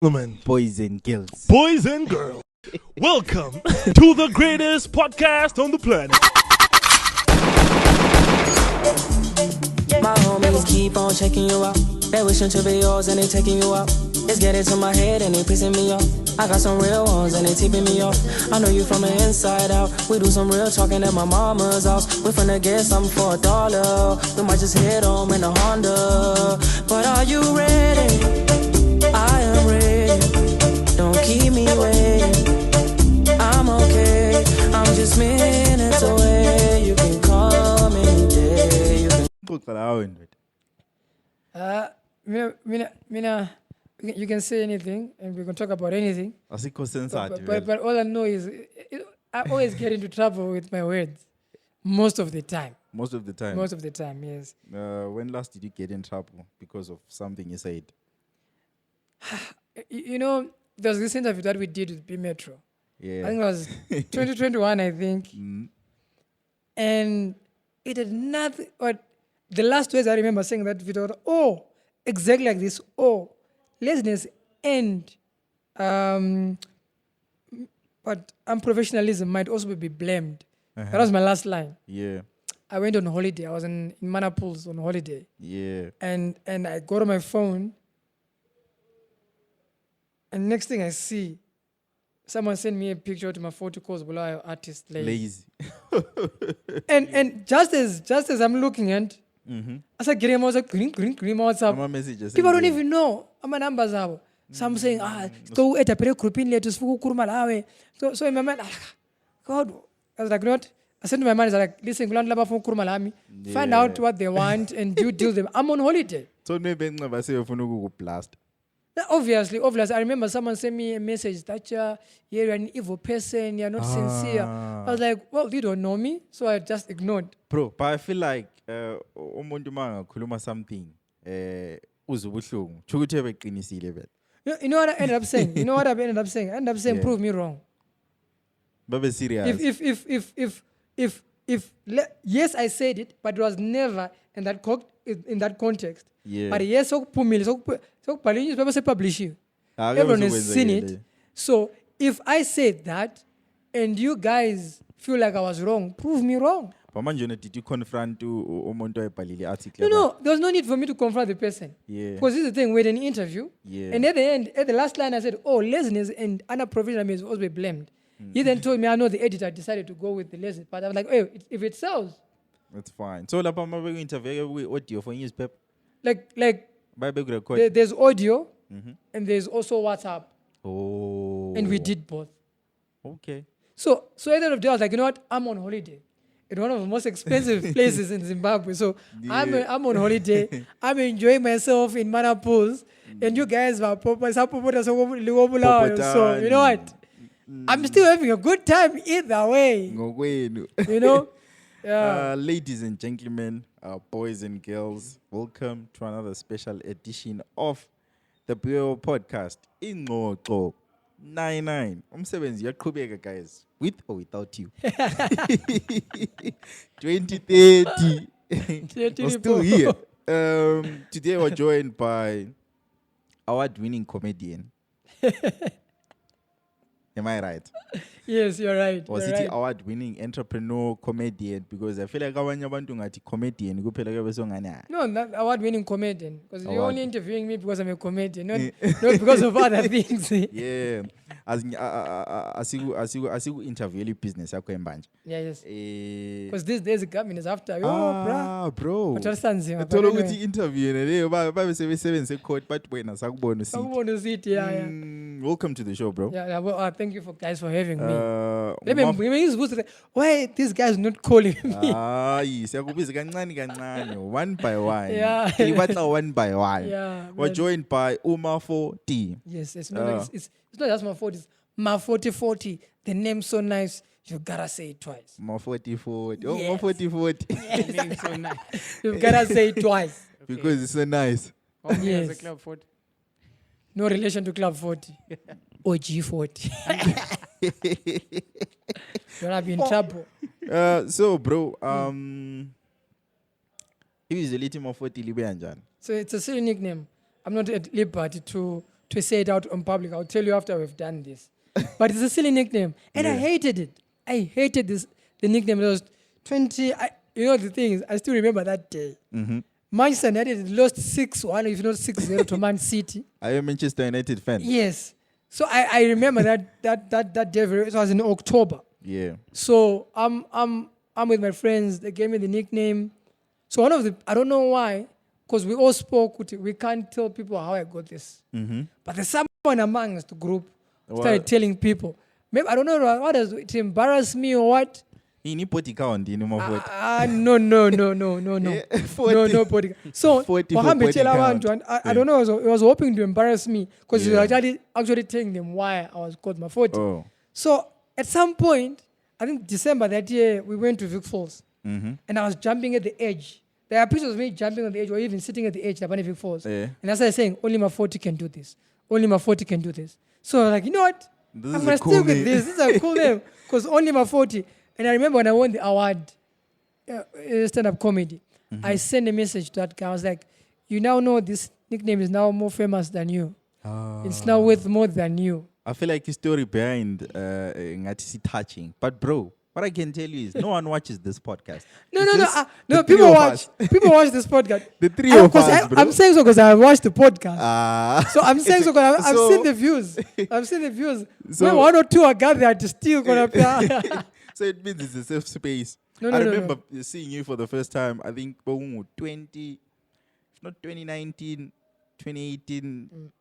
Gentlemen, Boys and girls. boys and girls, welcome to the greatest podcast on the planet. My homies keep on checking you out. They wishing to be yours and they taking you out. It's getting to my head and they pissing me off. I got some real ones and they tipping me off. I know you from the inside out. We do some real talking at my mama's house. We finna get something for $1. We might just head home in a Honda. But are you ready? I am ready. Don't keep me waiting. I'm okay. I'm just minutes away. You can call me any day. You can Mina, you can say anything and we can talk about anything. But all I know is I always get into trouble with my words. Most of the time. Most of the time. Most of the time, yes. When last did you get in trouble because of something you said? You know, there was this interview that we did with B Metro. Yeah. I think it was 2021, I think. And it had nothing, but the last words I remember saying that video, exactly like this, laziness and but unprofessionalism might also be blamed. That was my last line. Yeah. I went on holiday. I was in Manapools on holiday. Yeah. And I go to my phone, and next thing I see, someone sent me a picture to Maforty calls below artist lazy. and just as I'm looking at, as I get him, I was like, green, WhatsApp. Messages. People don't even know my numbers are. Some saying, so at a pre grouping letters for Kurmalawe. So in my mind, God, I was like, not. I said to my man, like, listen, find out what they want and you deal them. I'm on holiday. So maybe never say you blast. Obviously. I remember someone sent me a message that you're an evil person, you're not sincere. I was like, well, you don't know me, so I just ignored. Bro, but I feel like umuntu mangakhuluma something uzubuhlungu. Chukuthi beqinisile vele. You know what I ended up saying? I ended up saying, prove me wrong. Babe serious. If yes, I said it, but it was never in that context. Yeah. But yes, so publish you. Everyone has seen it. So if I said that and you guys feel like I was wrong, prove me wrong. But manjona, did you confront umuntu ayibhalile article? No, there was no need for me to confront the person. Yeah. Because this is the thing, we had an interview. Yeah. And at the end, at the last line, I said, laziness and unprofessionalism is always blamed. He then told me, I know the editor decided to go with the lazy part. I was like, if it sells. That's fine. So, lapha mabe interview with audio for newspaper. Like Record. there's audio and there's also WhatsApp. Oh. And we did both. Okay. So at the end of the day, I was like, you know what? I'm on holiday in one of the most expensive places in Zimbabwe. So I'm on holiday. I'm enjoying myself in Manapools. And you guys are so you know what? I'm still having a good time either way. You know? Yeah. Ladies and gentlemen, boys and girls, welcome to another special edition of the ByoPodcast. Ingxoxo 99. Umsebenzi uyaqhubeka, guys, with or without you. 2030. We're still here. Today we're joined by award-winning comedian. Am I right? Yes, you're right. Was it award-winning entrepreneur comedian? Because I feel like abanye abantu ngathi comedian kuphela ke bese ngani. No, not award-winning comedian. Because you're only interviewing me because I'm a comedian, not because of other things. Yeah. Asiku interview business yakho embanje. Yeah, yes. Because these days the government is after. Bro. But understands Tolo ukuthi interview leyo babe sebenzise code but wena sakubona usithi. Sakubona usithi, yeah. Welcome to the show, bro. Yeah, well, thank you guys for having me. Why these guys not calling me? Siyakubiza kancane one by one. Yeah. Ibatla one by one. Yeah. We're joined by Maforty. Yes, it's not just Maforty, it's Maforty. The name's so nice. You gotta say it twice. Maforty. Oh, Yes. Maforty. Yes. The name's so nice. You gotta say it twice. Because it's so nice. Yes. Club 40. No relation to Club 40 or G40. You're gonna be in trouble. So, bro, usually Maforty libe kanjani? So it's a silly nickname. I'm not at liberty to to say it out in public. I'll tell you after we've done this. But it's a silly nickname. And I hated it. I hated the nickname. It was 20. You know the thing is, I still remember that day. Manchester United lost 6-1, if not 6-0 to Man City. Are you a Manchester United fan? Yes. So I remember that day. It was in October. Yeah. So I'm with my friends. They gave me the nickname. So one of the, I don't know why, because we all spoke. We can't tell people how I got this. But there's someone amongst the group started telling people. Maybe I don't know what does it embarrass me or what. You need body count in Maforty. No. No body. So 40 for Mohammed body tell count. and I don't know. It was hoping to embarrass me because he was actually telling them why I was called Maforty. Oh. So at some point, I think December that year, we went to Vic Falls, and I was jumping at the edge. There are pictures of me jumping on the edge or even sitting at the edge of Vic Falls. Yeah. And I started saying, only Maforty can do this. Only Maforty can do this. So I was like, you know what? This I'm is going a to cool stick with name. this. This is a cool name because only Maforty. And I remember when I won the award, stand-up comedy, I sent a message to that guy. I was like, you now know this nickname is now more famous than you. It's now worth more than you. I feel like the story behind Ngatisi touching. But bro, what I can tell you is no one watches this podcast. No. the People three of watch. us. People watch this podcast. The three of us, bro. I'm saying so because I watched the podcast. So I'm saying so because I've so- seen the views. I've seen the views. So- When one or two are gathered, still gonna be. So it means it's a safe space. No, I no, remember seeing you for the first time, I think 20, if not 2019, 2018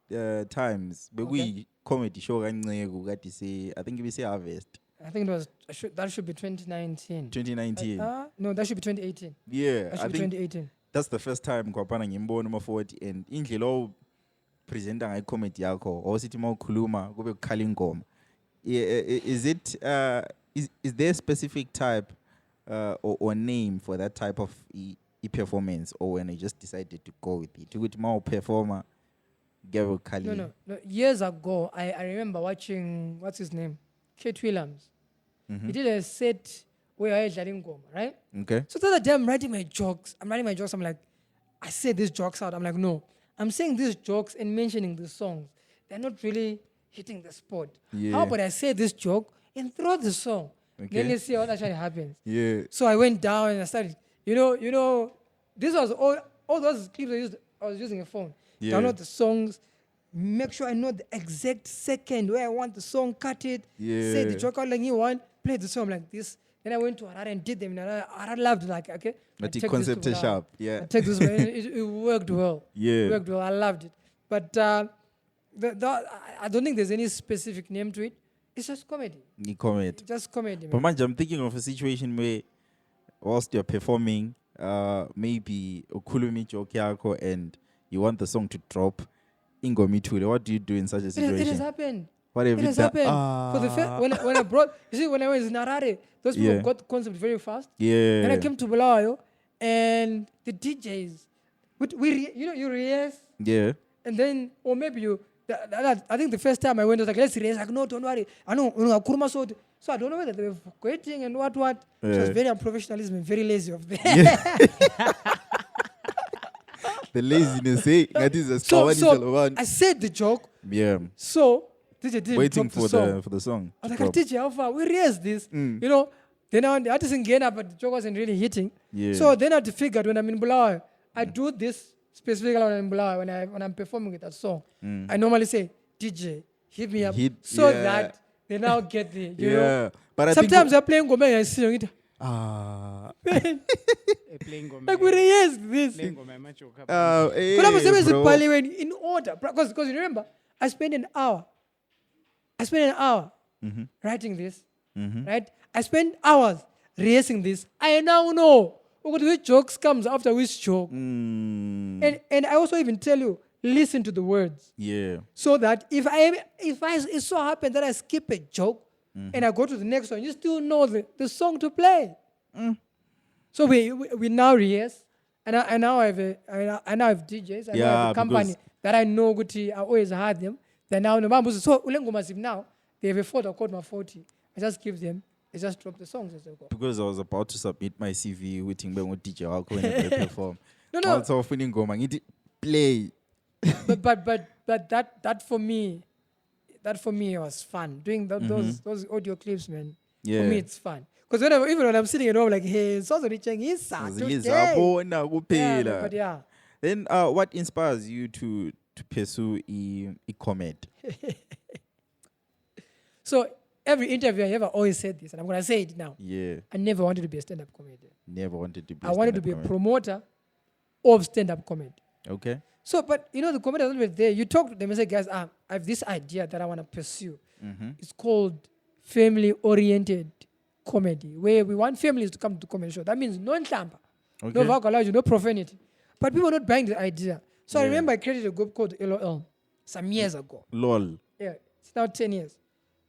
times. But we comedy show, I think we say Harvest. I think it was that should be 2019. 2019. No, that should be 2018. Yeah, That I should be think 2018. that's the first time kwapana ngimbono Maforty and indlela presenter ngai comedy yakho osithi mawukhuluma kube kukhala ingoma. Is it is there a specific type or name for that type of performance, or when I just decided to go with it? To more performer, Gavin Kali. No. Years ago, I remember watching, what's his name? Kate Williams. He did a set where I had Goma, right? Okay. So the other day I'm writing my jokes. I'm like, I say these jokes out. I'm like, no. I'm saying these jokes and mentioning the songs. They're not really hitting the spot. Yeah. How about I say this joke and throw the song? Okay. Then let's see what actually happens. Yeah. So I went down and I started, you know, this was all those clips I was using a phone. Yeah. Download the songs, make sure I know the exact second where I want the song, cut it, say the joke out like you want, play the song like this. Then I went to Harare and did them. And I loved it, like, okay. But the concept is sharp. Yeah. I take this one. It worked well. Yeah. It worked well. I loved it. But I don't think there's any specific name to it. It's just comedy. Just comedy. But man, I'm thinking of a situation where whilst you're performing, maybe ukhulumi joke yako and you want the song to drop, Ingomi Tule. What do you do in such a situation? It has happened. What have It you has done? happened. For the when I brought, you see, when I was in Harare, those people Yeah. got the concept very fast. Yeah. Then I came to Bulawayo, and the DJs, you rehearse, Yeah. and then, or maybe you, I think the first time I went, I was like, let's rehearse. Like, no, don't worry. I know, so I don't know whether they were forgetting and what. So it was very unprofessionalism and very lazy of them. The laziness, eh? That is a So one. I said the joke. Yeah. So DJ didn't Waiting drop the for the song. I was to like, drop. DJ, how far? We rehearsed this. You know, then I had to sing again, but the joke wasn't really hitting. Yeah. So then I had to figure out when I'm in Bulawayo, I do this specifically when I'm in Bulawayo, when I'm performing with that song. I normally say, DJ, hit me up, so that they now get the, you know. But I Sometimes think I'm playing Goma and I sing it. Like we rehearsed this. But I was always in order. Because you remember, I spent an hour writing this, right? I spent hours rehearsing this. I now know which jokes comes after which joke. And I also even tell you, listen to the words. Yeah. So that if it so happens that I skip a joke and I go to the next one, you still know the song to play. So we now rehearse, and I now have DJs. I now have a company that I know I always had them. They now know. So now they have a photo called Maforty. I just give them. They just drop the songs as they go. Because I was about to submit my CV with DJ whenever I perform. No. Also, play. But that for me was fun. Doing those audio clips, man. Yeah. For me, it's fun. Because even when I'm sitting at home, like, hey, so reaching his today. Yeah, but yeah. Then what inspires you to pursue e-commerce? So every interview I ever always said this, and I'm gonna say it now. Yeah. I never wanted to be a stand-up comedian. Never wanted to be. I wanted to be a promoter of stand-up comedy. Okay. So, but the comedy is always there. You talk to them and say, guys, I have this idea that I want to pursue. It's called family-oriented comedy, where we want families to come to comedy show. That means no nhlamba, no vocalogy, no profanity. But people are not buying the idea. So I remember I created a group called LOL some years ago. LOL. Yeah, it's now 10 years.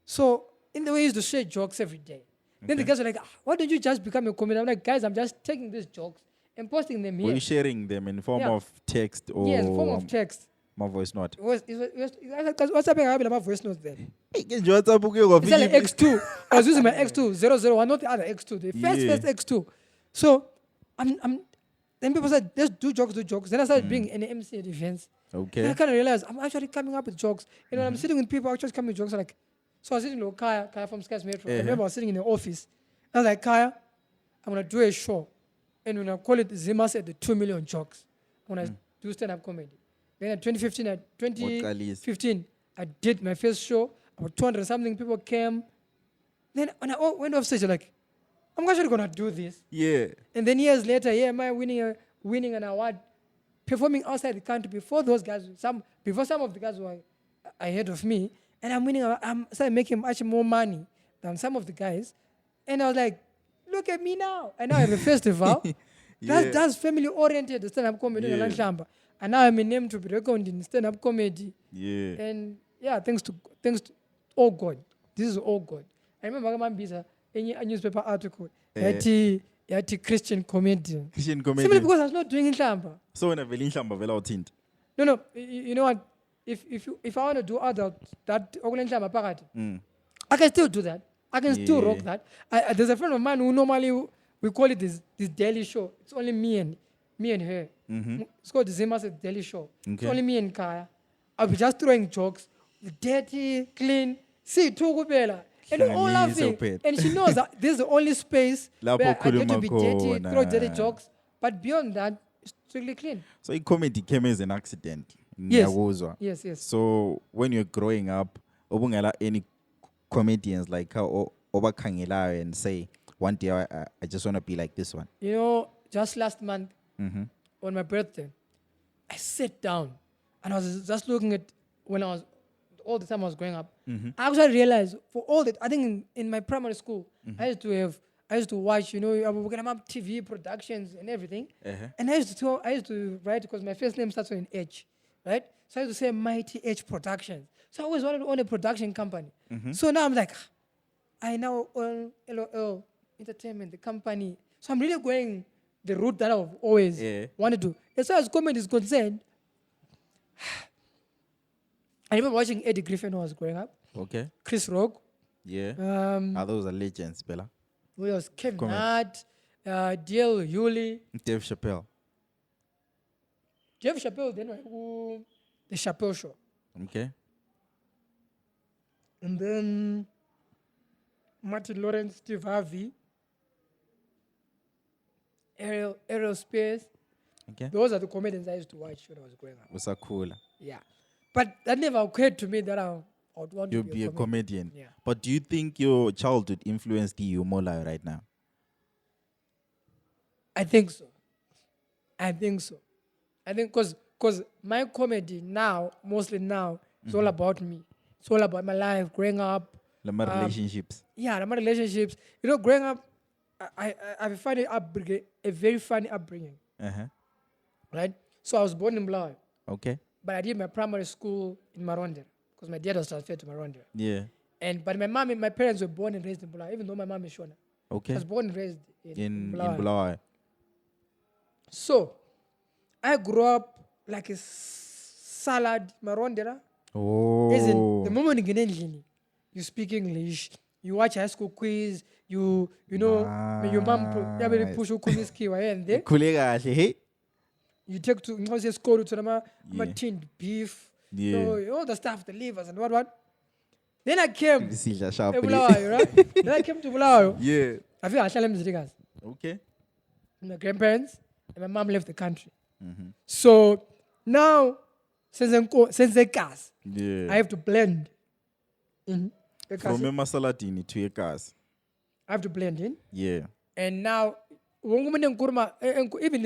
So in the way I used to share jokes every day. Then the guys were like, why don't you just become a comedian? I'm like, guys, I'm just taking these jokes and posting them here. Were you sharing them in form of text or? Yes, form of text. My voice note. What's happening? I have my voice notes then. It's like X2. I was using my X2 001, not the other X2, the first X2. So then people said, let's do jokes. Then I started being an MC at events. Okay. Then I kind of realized I'm actually coming up with jokes. And when I'm sitting with people, actually coming with jokes. Like, so I was sitting with Kaya from Skies Metro. I remember I was sitting in the office. I was like, Kaya, I'm going to do a show. And when I call it Zima said the 2 million jokes. I'm going to do stand-up comedy. Then in 2015, I did my first show. About 200-something people came. Then when I went off stage, I'm like, I'm actually going to do this. Yeah. And then years later, am I winning an award, performing outside the country before those guys, before some of the guys who were ahead of me. And I'm started making much more money than some of the guys. And I was like, look at me now. And now I have a festival. That's family-oriented stand-up comedy in Lanshamba. And now I'm named to be reckoned in stand-up comedy. Yeah. And yeah, thanks to all God. This is all God. I remember a newspaper article. Yati Christian comedian. Simply because I was not doing Inhlamba. So when I veli Inhlamba vela uthint. No. You know what? If I want to do adult that I can still do that. I can still rock that. There's a friend of mine who normally we call it this daily show. It's only me and her. It's called the Zima's Daily Show. Okay. It's only me and Kaya. I'll be just throwing jokes, dirty, clean. See, Tugubela. And we're all laughing. And she knows that this is the only space where I get to be dirty, throw dirty jokes. But beyond that, it's strictly clean. So comedy came as an accident. Yes. So when you're growing up, any comedians like how Obakangela and say, one day I just want to be like this one. Just last month, on my birthday, I sat down and I was just looking at all the time I was growing up. I actually realized for all that, I think in my primary school, I used to watch, TV productions and everything. And I used to write because my first name starts with an H, right? So I used to say Mighty H Productions. So I always wanted to own a production company. So now I'm like, I now own LOL Entertainment, the company. So I'm really going the route that I've always wanted to. As far as comedy is concerned, I remember watching Eddie Griffin when I was growing up. Okay. Chris Rock. Yeah. Those are legends, Bella. Who else? Kevin Hart, D.L. Hewley. Dave Chappelle. Then the Chappelle Show. Okay. And then Martin Lawrence, Steve Harvey, Ariel Spears. Okay. Those are the comedians I used to watch when I was growing up. Was cool. Yeah. But that never occurred to me that I would want to be a comedian. Yeah. But do you think your childhood influenced you more like right now? I think so. I think because my comedy now, mostly now, is all about me. It's all about my life, growing up. My relationships. Yeah, my relationships. Growing up, I have a very funny upbringing. Right? So I was born in Blaui. Okay. But I did my primary school in Marondera because my dad was transferred to Marondera. Yeah. But my mom and my parents were born and raised in Blaui, even though my mom is Shona. Okay. I was born and raised in Blaui. So I grew up like a salad Marondera. Oh. As in, the moment you get in, you speak English, you watch high school quiz, you know, your mom push you and there. You take to school to the tinned beef, Yeah. So all the stuff, the livers and what. Then I came to Sidla sharply. Bulawayo, right? Then I came to Bulawayo. Yeah. I feel I shall guys. Okay. My grandparents and my mom left the country. Mm-hmm. So now, since they cast, Yeah. I have to blend in. From Masalatini to your cars. I have to blend in. Yeah. And now, even in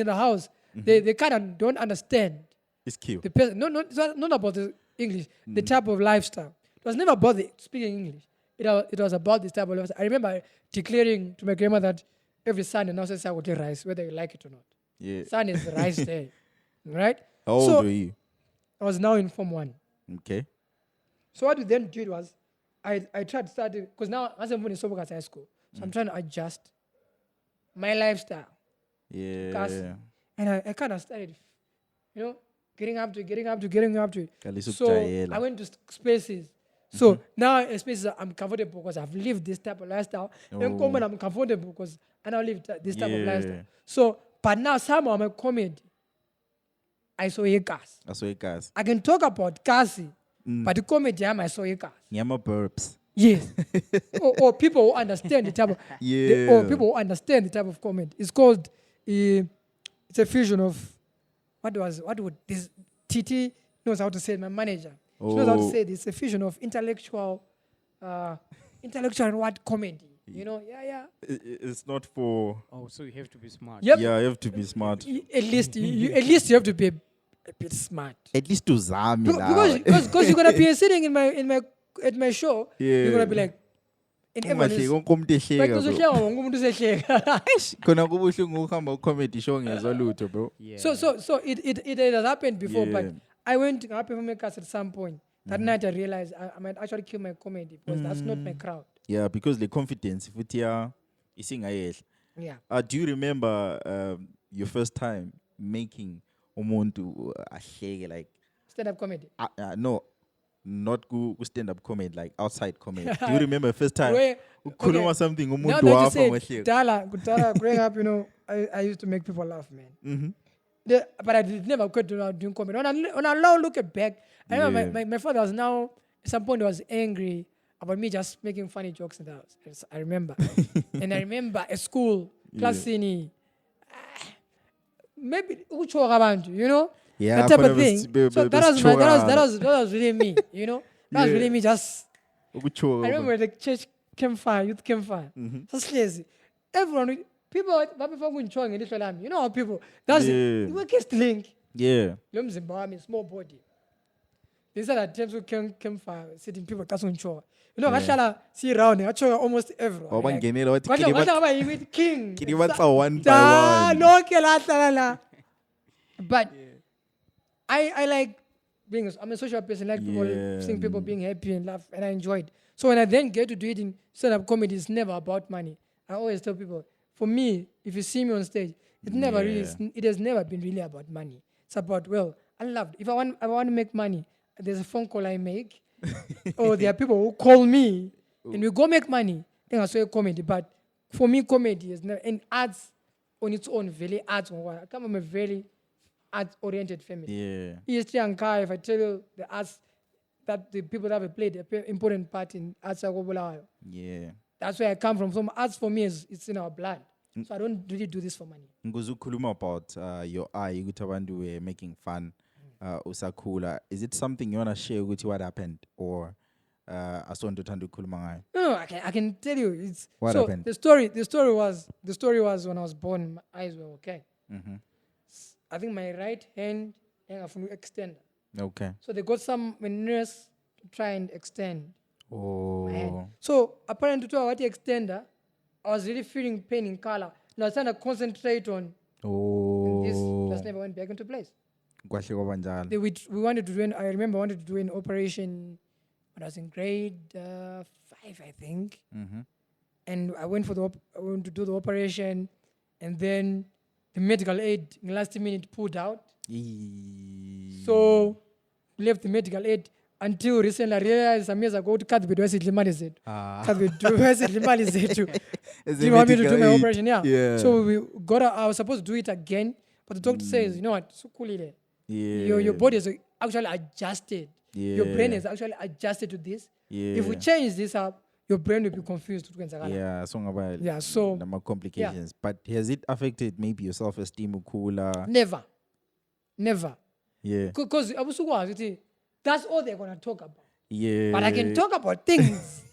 the house, they kind of don't understand It's cute. the person. No, it's not about the English, the type of lifestyle. It was never about the speaking English. It was about this type of lifestyle. I remember declaring to my grandma that every Sunday now says I would eat rice, whether you like it or not. Yeah. Sunday is the rice day, right? How old were you? I was now in Form 1. Okay. So what we then did was, I tried to start, because now I'm in Sobokas High School, so I'm trying to adjust my lifestyle. Yeah. And I kind of started, getting up to it. So I went to spaces. So now in spaces I'm comfortable because I've lived this type of lifestyle. In common I'm comfortable because I now live this type of lifestyle. So, but now somehow I'm a comedy. I saw a gas. I can talk about Kasi, but the comedy I saw a gas. Yama burps. Yes. or people who understand the type of or people who understand the type of comment. It's called it's a fusion of what would this TT knows how to say it, my manager. She knows how to say it. It's a fusion of intellectual and what comedy. It's not for. Oh, so you have to be smart. Yep. Yeah, you have to be smart. At least you have to be a bit smart. At least to Zami. Because you're gonna be sitting at my show, you're gonna be like, and everyone is khona kubuhlungu ukuhamba ucomedy show ngezwa lutho bro. Yeah. So it has happened before, Yeah. but I went to happy filmmakers at some point. That night I realized I might actually kill my comedy because that's not my crowd. Yeah, because the confidence futhi ya isingayehla. Yeah. Do you remember your first time making umuntu ahleke like Stand-up comedy. no, not go stand up comedy like outside comedy. Do you remember first time Where- ukhuluma okay. something Now umuntu that you wafa say ngehleko? Dala, growing up, I used to make people laugh, man. But I did never quit doing comedy. When I now look back, I remember my father was now, at some point, was angry about me just making funny jokes in the house. I remember. And I remember at school, class maybe ucho abantu, Yeah, that type of for the thing. So that was really me, That was really me just. Ukucho. I remember the church campfire, youth campfire. That's lazy. Everyone, people, how people, that's the weakest link. Yeah. Zimbabwe, small body. These are the times we campfire, sitting people, that's on shore. I see around, I show almost everyone. Bangenela wathi What king? kini batsa one by one. No, but I like being, I'm a social person, like people, seeing people being happy and laugh, and I enjoy it. So when I then get to do it in stand-up comedy, it's never about money. I always tell people, for me, if you see me on stage, it has never been really about money. It's about, I love it. If I want to make money, there's a phone call I make, or there are people who call me, and we go make money. Then I say comedy. But for me, comedy is never, and arts on its own, very arts. I come from a very art-oriented family. Yeah. History and Kai, if I tell you the arts, that the people that have played an important part in arts, Yeah. that's where I come from. So arts for me it's in our blood. So I don't really do this for money. Nguzukhuluma about your eye ukuthi abantu were making fun usakhula. Is it something you want to share ukuthi what happened or asonto thanda ukukhuluma ngayo? No, I can tell you. It's What so happened? The story was when I was born, my eyes were okay. I think my right hand extend. Okay. So they got some nurse to try and extend my hand. Oh. So apparently to what extender, I was really feeling pain in color. And I was trying to concentrate on and this just never went back into place. Kwahle kwabanjalo. We wanted to do I remember I wanted to do an operation when I was in grade 5, I think. And I went to do the operation, and then the medical aid in the last minute pulled out. So left the medical aid until recently I realized some years ago to cut the imali zethu. Imali zethu. Do you want me to do my operation? Yeah. So I was supposed to do it again, but the doctor says, you know what, sukulile. Your body is actually adjusted Your brain Yeah. is actually adjusted to this. Yeah. If we change this up, your brain will be confused. Yeah, Yeah, so- number complications. But has it affected maybe your self-esteem ukula? Never. Yeah. Because that's all they're going to talk about. Yeah. But I can talk about things.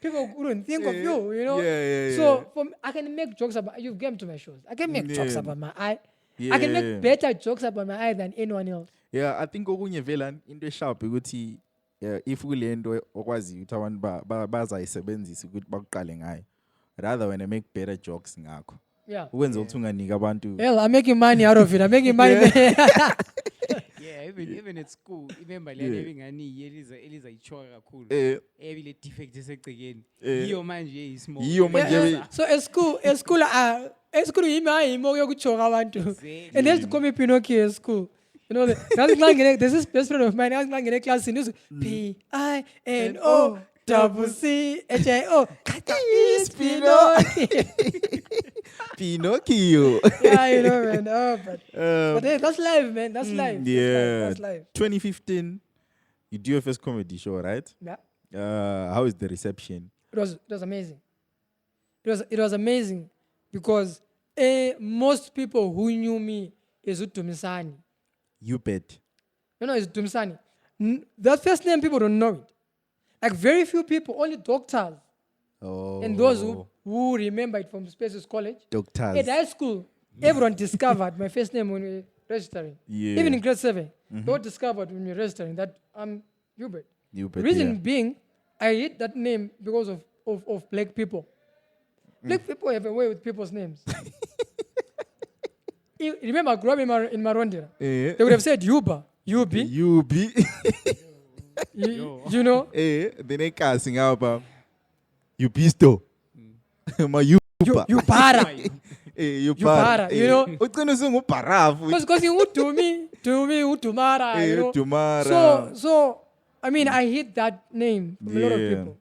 People couldn't think of you, Yeah. So I can make jokes about, you've come to my shows. I can make jokes Yeah. about my eye. I can Yeah. make better jokes about my eye than anyone else. Yeah, I think okunye vela into esharp ukuthi if kule nto okwazi ukuthi abantu bazayisebenzisa ukuthi bakuqale ngayo, rather when I make better jokes ngakho. Yeah. Ukwenza ukuthi unganika abantu. Hell, I'm making money out of it. I'm making money. Yeah, even at school, remember le having ngani eliza ichoka kakhulu. Le defect esegcekeni. Iyo manje ismall. Yiyo manje. So at school, yimi yokuchoka abantu. And they used to call me Pinocchio at school. There's this best friend of mine. I was in a class in PINOCCHIO. Is Pinocchio. Pinocchio. Yeah, man. But hey, that's life, man. That's life. Yeah. That's life. 2015, you do your first comedy show, right? Yeah. How is the reception? It was amazing. It was amazing because most people who knew me is Tumelo. You bet. It's Tumelo. That first name, people don't know it. Like very few people, only doctors Oh. and those who remember it from Spaces College. Doctors. At high school, everyone discovered my first name when we were registering. Yeah. Even in grade 7, they all discovered when we were registering that I'm Hubert. You The bet. reason Yeah. being, I hate that name because of black people. Black people have a way with people's names. Remember, I grew up in Marondera. Eh. They would have said Yuba, Yubi, You be. you know, Then they casting out about you pisto. Ma you. you para. You para, you know. What's gonna say parafu? Because you would to me, Utumara, you know. Tumara. So, I mean, I hate that name from a lot of Yeah. people.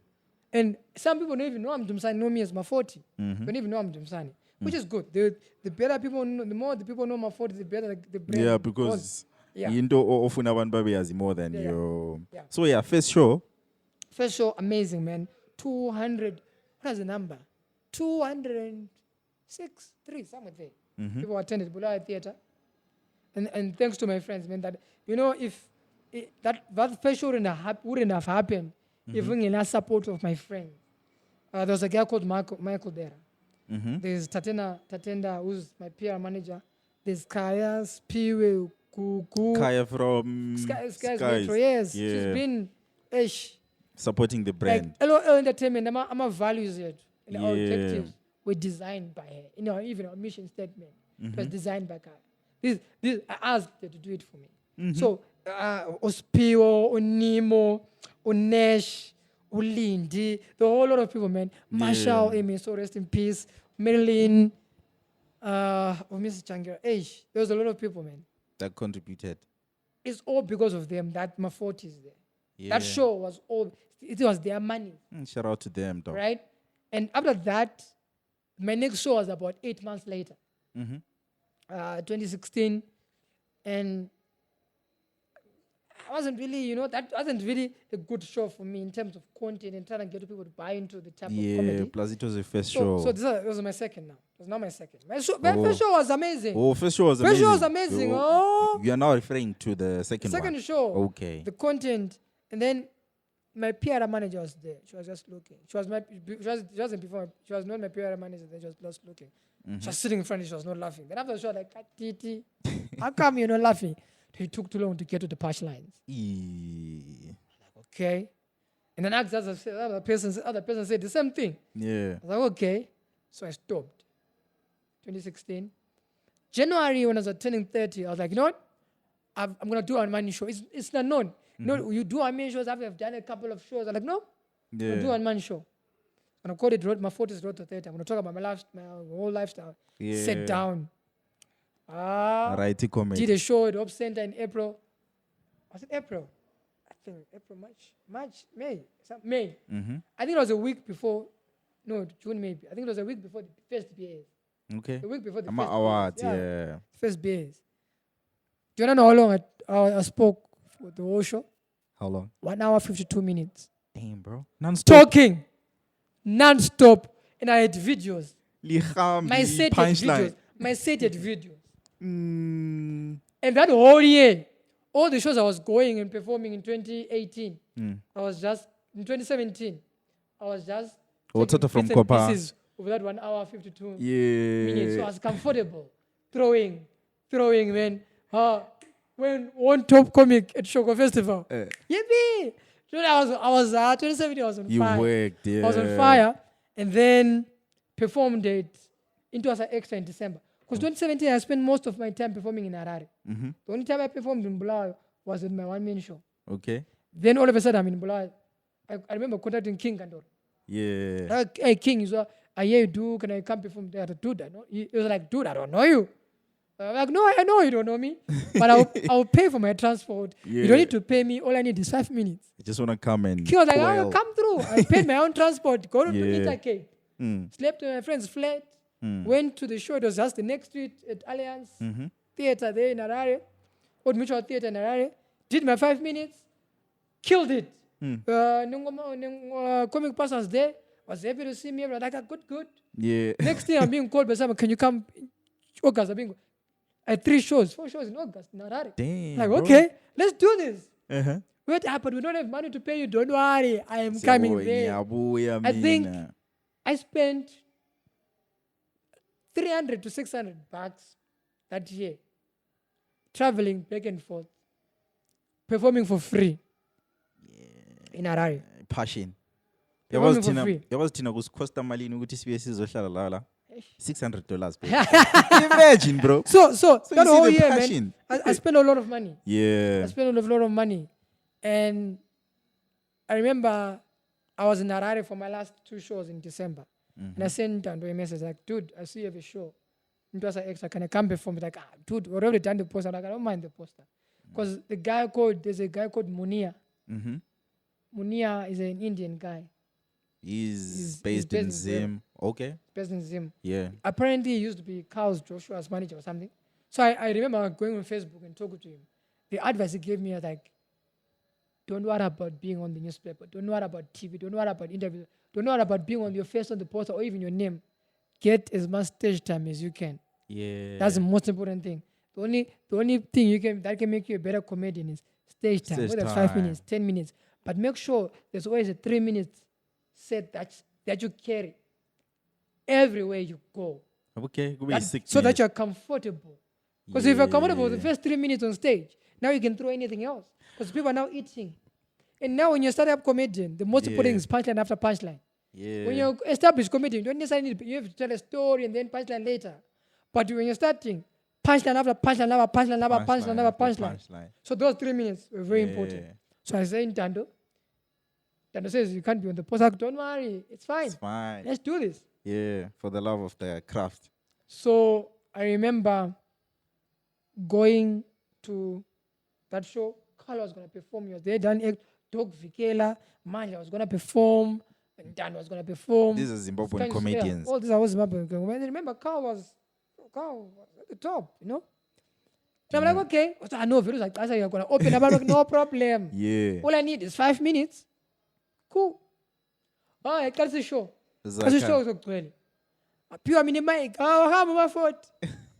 And some people don't even know I'm Mgcini, know me as Maforty. Don't even know I'm Mgcini, which is good. The better people know, the more the people know Maforty, the better the brand. Yeah, because Yeah. into often abantu babeyazi more than Yeah. your. Yeah. So yeah, first show. First show, amazing, man. 200, what is the number? 206, 3, somewhere there. People attended Bulaya Theatre. And thanks to my friends, man, that, if that first show wouldn't have happened if we didn't have support of my friends. There was a guy called Michael there. There's Tatenda, who's my PR manager. There's Kaya, Spiwe, Kuku. Kaya from Sky's Skies. Metro, yes. Yeah. She's been Supporting the brand. like LOL Entertainment, our values yet, and our Yeah. objectives were designed by her. Even our mission statement was designed by her. This I asked her to do it for me. So Ospio, Onimo, Onesh, Ulindi, the whole lot of people, man. Marshall, Amy, so rest in peace. Marilyn, Mr. Changira. There was a lot of people, man. That contributed. It's all because of them that Maforty is there. Yeah. That show was it was their money, Shout out to them, dog. right? And after that, my next show was about 8 months later, 2016, and I wasn't really, that wasn't really a good show for me in terms of content and trying to get people to buy into the type of comedy. Plus it was the first So show. this was my second now. It was not my second. My first show was amazing. First show was First amazing. show was amazing. Oh. You are now referring to the second one. Second show. Okay. The content, and then my PR manager was there. She was just looking. She wasn't before. She was not my PR manager. Then she was just looking. She was sitting in front. She was not laughing. Then after the show, like, Titi, how come you're not laughing? It took too long to get to the punchlines. Okay. And then other person said the same thing. Yeah. I was like, okay. So I stopped. 2016. January, when I was turning 30, I was like, you know what? I'm going to do a money show. It's not known. You do a money shows. I've done a couple of shows. I'm like, no. I'm going to do a money show. I'm going to call it Maforty's Road to 30. I'm going to talk about my whole lifestyle. Yeah. Sit down. Variety comedy. Did a show at Hope Center in April. Was it April? I think April, May. May. I think it was a week before. No, June maybe. I think it was a week before the first BAs. Okay. The week before the I'm first awards, BAs. yeah. First BAs. Do you want to know how long I spoke for the whole show. How long? 1 hour, 52 minutes. Damn, bro. Non-stop. Talking. Non-stop. And I had videos. Liham, My set had videos. My set had videos. Mm. And that whole year, all the shows I was going and performing in 2018, I was just, in 2017, I was just Sort of from bits and Copa. pieces of that 1 hour, 52 minutes. Yeah. So I was comfortable. Throwing, man. When one top comic at Shoko Festival. Yippee! So I was 2017, I was on You fire. worked, yeah. I was on fire. And then performed it into as an extra in December. Because 2017, I spent most of my time performing in Harare. The only time I performed in Bulawayo was at my one-man show. Okay. Then all of a sudden, I'm in Bulawayo. I remember contacting King Kandor. Yeah. Hey, King, I hear you do, can I come perform there? Dude, he was like, dude, I don't know you. I'm like, no, I know you don't know me. But I'll pay for my transport. Yeah. You don't need to pay me. All I need is 5 minutes. I just want to come and King was like, toil. I'll come through. I paid my own transport. Go to Yeah. Intercape. Slept in my friend's flat. Went to the show. It was just the next street at Alliance Theatre there in Harare. Old Mutual Theatre in Harare. Did my 5 minutes. Killed it. Comic persons there. Was happy to see me. I was like, good. Yeah. Next day, I'm being called by someone. Can you come? August, I had 3 shows, 4 shows in August in Harare. Damn. Like, bro. okay, let's do this. Uh-huh. Wait, but we don't have money to pay you. Don't worry. I am coming there. I think I spent $300 to $600 that year, traveling back and forth, performing for free in Harare. Passion. Performing for free. Yabazi thina kusikhosta malini ukuthi sibuye sizohlala la. $600. Imagine, bro. So that you see whole the year, passion. man, I spent a lot of money. Yeah. I spent a lot of money. And I remember I was in Harare for my last 2 shows in December. And I sent Tando a message like, dude, I see you have a show. It was extra. Can I come perform? Like, dude, we already done the poster. I'm like, I don't mind the poster. Because there's a guy called Munia. Munia is an Indian guy. He's based in Zim. Okay. Based in Zim. Yeah. Apparently, he used to be Carl's Joshua's manager or something. So I remember going on Facebook and talking to him. The advice he gave me was like, don't worry about being on the newspaper. Don't worry about TV. Don't worry about interviews. Don't worry about being on your face on the poster or even your name. Get as much stage time as you can. Yeah. That's the most important thing. The only thing that can make you a better comedian is stage time. Whether it's 5 minutes, 10 minutes. But make sure there's always a 3 minutes set that you carry everywhere you go. Okay. So that you're comfortable. Because if you're comfortable with the first 3 minutes on stage, now you can throw anything else. Because people are now eating. And now when you're starting up comedian, the most important thing is punchline after punchline. Yeah. When you're established comedian, you don't necessarily you have to tell a story and then punchline later. But when you're starting, punchline after punchline, after punchline, after punchline, after punchline. So those 3 minutes were very important. So I say in Tando says, you can't be on the poster. Don't worry, it's fine. It's fine. Let's do this. Yeah, for the love of the craft. So I remember going to that show. Carl was going to perform. He was there. Dog Vikela, Manja was going to perform. And Dan was going to perform. These are Zimbabwean comedians. All these are Zimbabwean comedians. Remember, Carl was at the top, you know? So I'm like, okay. So I know videos like that. You're going to open up. I'm like, no problem. Yeah. All I need is 5 minutes. Cool. All right, that's the show. That's the show. Pure mini mic. Maforty.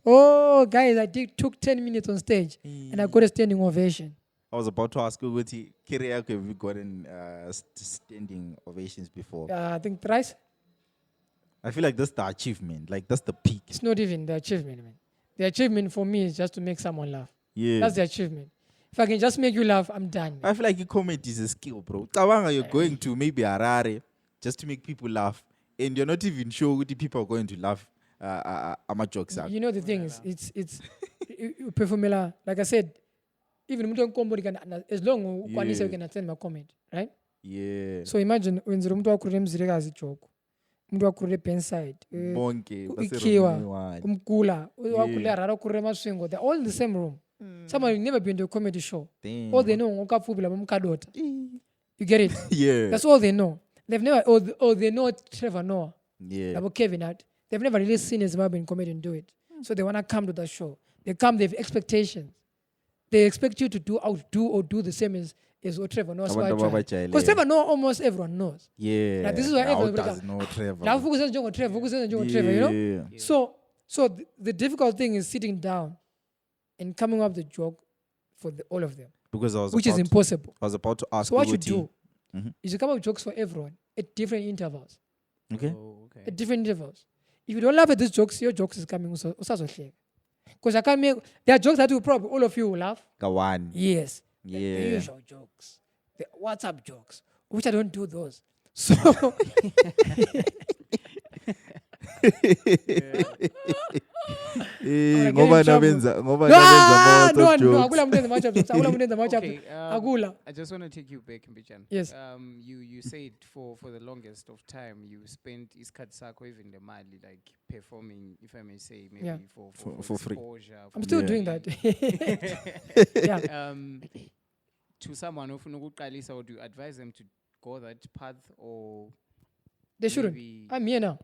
Oh, guys, I took 10 minutes on stage and I got a standing ovation. I was about to ask you, have you gotten standing ovations before? I think thrice. I feel like that's the achievement. Like, that's the peak. It's not even the achievement, man. The achievement for me is just to make someone laugh. Yeah. That's the achievement. If I can just make you laugh, I'm done. I feel like your comedy is a skill, bro. You're going to maybe Harare just to make people laugh, and you're not even sure what the people are going to laugh at my jokes. You know the thing is, it's performula. Like I said, even as long as you can attend my comment, right? Yeah. So imagine when the room to a joke. Mtu akurire penside ikiwa umkula wakulira rara kurire maswingo, they're all in the same room. Someone who's never been to a comedy show. Damn. All they know ngokafubila mumkadota. You get it? Yeah. That's all they know. They've never they know Trevor Noah. Yeah. About Kevin Hart. They've never really seen a Zimbabwean comedian do it. So they want to come to that show. They have expectations. they expect you to do the same as what Trevor knows. Abantu ababajayeleyo. Because Trevor almost everyone knows. Yeah. Like, this is why everyone does know Trevor. Now focus on Trevor, you know? Yeah. So the difficult thing is sitting down and coming up with a joke for all of them. Because which is impossible. I was about to ask so what you do Mm-hmm. is you come up with jokes for everyone at different intervals. Okay. Oh, okay. At different intervals. If you don't laugh at these jokes, your jokes is coming because I can't make there are jokes that will probably all of you will laugh. Go on. Yes. Yeah. The usual jokes. The WhatsApp jokes. Which I don't do those. So ngoba nabenza more jokes. Akula mntu enza ama-jokes. Akula mntu enza ama-jokes. Okay, Akula. I just want to take you back, Mbichan. Yes. You said for the longest of time you spent isikhathi sakho even the mali like performing, if I may say, maybe Yeah. For free. exposure, I'm still Yeah. doing that. Yeah. To someone ofuna ukuqalisa, would you advise them to go that path or They shouldn't. maybe- I'm here now.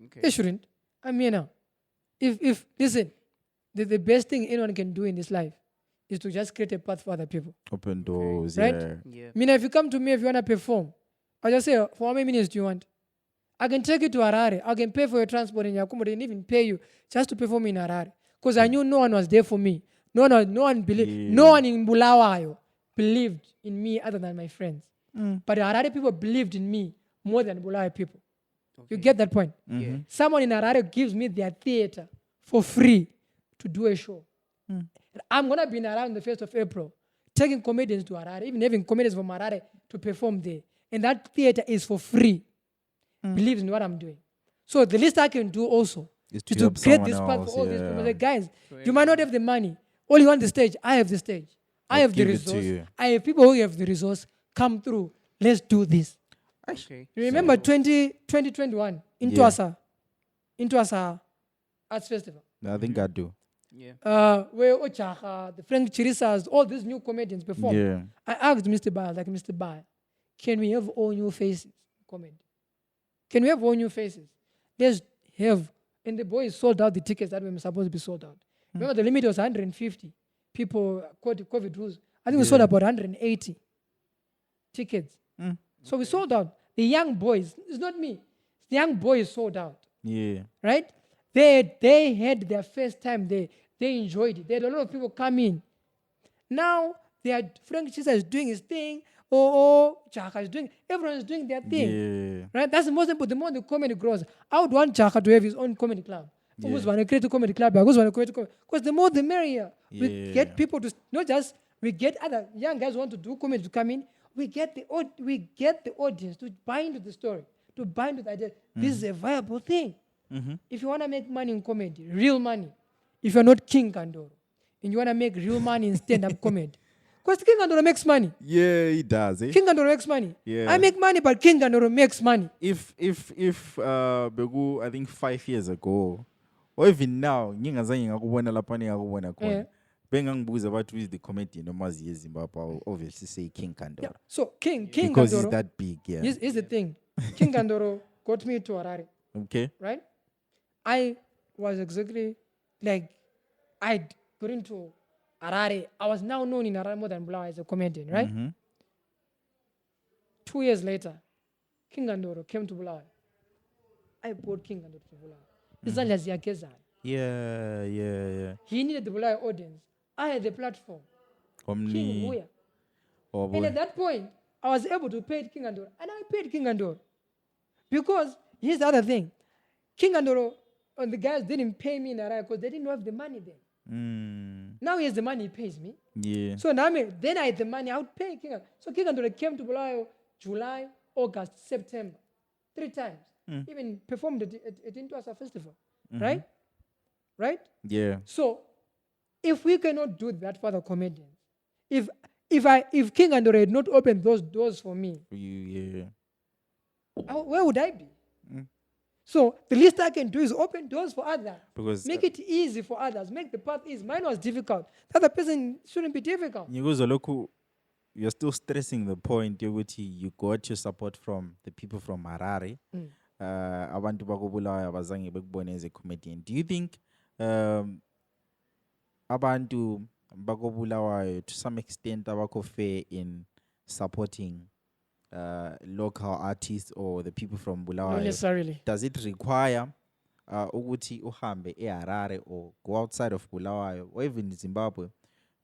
okay. They shouldn't. I'm here now. If listen, the best thing anyone can do in this life is to just create a path for other people. Open doors. Right? Yeah. Yeah. I mean, if you come to me, if you want to perform, I'll just say, for how many minutes do you want? I can take you to Harare. I can pay for your transport and your accommodation, even pay you just to perform in Harare. Because I knew no one was there for me. No one believed. Yeah. No one in Bulawayo believed in me other than my friends. But the Harare people believed in me more than Bulawayo people. You get that point? Yeah. Someone in Harare gives me their theater for free to do a show. I'm going to be in Harare on the 1st of April, taking comedians to Harare, even having comedians from Harare to perform there. And that theater is for free. Believes in what I'm doing. So the least I can do also Is is to to help create someone this path else, for all these yeah. people. Like, guys, you might not have the money. All you want the stage. I have the stage. I I'll have the give it to resource. you. I have people who have the resource. Come through. Let's do this. Okay. You remember 2021 in Yeah. Tuasa Arts Festival, I think I do. Yeah. where Ochaha, the Frank Chirisas, all these new comedians performed. Yeah. I asked Mr. Baal, like, Mr. Baal, can we have all new faces? Comedy. Can we have all new faces? Let's have, and the boys sold out the tickets that were supposed to be sold out. Remember, the limit was 150 people, COVID rules. I think we sold about 180 tickets. So we sold out. The young boys, it's not me, the young boys sold out, Yeah. right? They had their first time there. They enjoyed it. They had a lot of people come in. Now, Frank Chisa is doing his thing. Chaka is doing, everyone is doing their thing. Yeah. Right? That's the most important. The more the comedy grows, I would want Chaka to have his own comedy club. Who's want to create a comedy club? Who's want to create a comedy? Because the more the merrier. We Yeah. get people to not just we get other young guys who want to do comedy to come in. We get the audience to buy into the story, to buy into the idea. This is a viable thing. If you want to make money in comedy, real money, if you're not King Kandoro, and you want to make real money in stand-up comedy, because King Kandoro makes money. Yeah, he does. Eh? King Kandoro makes money. Yeah. I make money, but King Kandoro makes money. If Begu, I think 5 years ago, or even now, ngingazange ngakubona lapha ngakubona khona. Yeah. Bengangibuza about who is the comedian nomazi eZimbabwe, I'll obviously say King Kandoro. Yeah. So King Because Kandoro, he's that big, yeah. here's the thing. King Kandoro got me to Harare, Okay. right? I was exactly like, I got into Harare. I was now known in Harare more than Bulawayo as a comedian, right? 2 years later, King Kandoro came to Bulawayo. I brought King Kandoro to Bulawayo. Izandla ziyagezana. Yeah. He needed the Bulawayo audience. I had the platform. King Omni. Buya. Oh And at boy. that point, I was able to pay King Andoro. And I paid King Andoro. Because here's the other thing. King Andoro and the guys didn't pay me in Harare because they didn't have the money then. Now he has the money, he pays me. Yeah. So now then I had the money, I would pay King Andoro. So King Andoro came to Bulawayo July, August, September. 3 times. Even performed at Intuasa Festival. Right? Right? Yeah. So, if we cannot do that for the comedians, if King Andoro had not opened those doors for me, Yeah. where would I be? So the least I can do is open doors for others. Because Make it easy for others. Make the path easy. Mine was difficult. The other person shouldn't be difficult. you're still stressing the point yokuthi you got your support from the people from Harare. Abantu bakubulawayo abazange bekubone as a comedian. Do you think abantu bako Bulawayo to some extent abako fair in supporting local artists or the people from Not Bulawayo? necessarily. Does it require ukuthi uhambe eHarare or go outside of Bulawayo or even Zimbabwe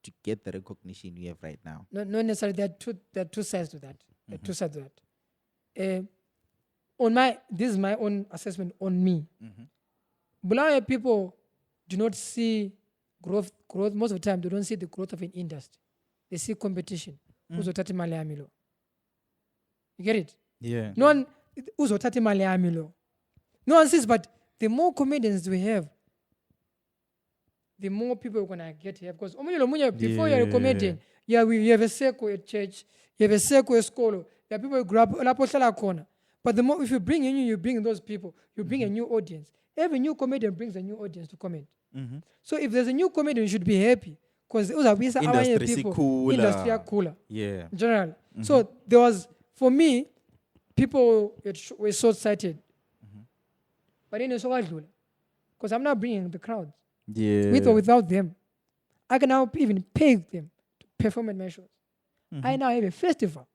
to get the recognition you have right now? Not necessarily. There are two sides to that. There are two sides to that. This is my own assessment on me. Bulawayo people do not see growth. Most of the time, they don't see the growth of an industry. They see competition. Uzothatha imali yami lo. You get it? Yeah. No one uzothatha imali yami lo. No one sees, but the more comedians we have, the more people are gonna get here. Because before you're a comedian, you have a circle at church, you have a circle at school, you have people who grew up la corner. But the more if you bring those people, you bring a new audience. Every new comedian brings a new audience to comment. So if there's a new comedian, you should be happy. Because Industry people, cooler. industry are cooler. Yeah. In general. So there was, for me, people were short-sighted. But then it's so because I'm not bringing the crowds. Yeah. With or without them. I can now even pay them to perform at my shows. I now have a festival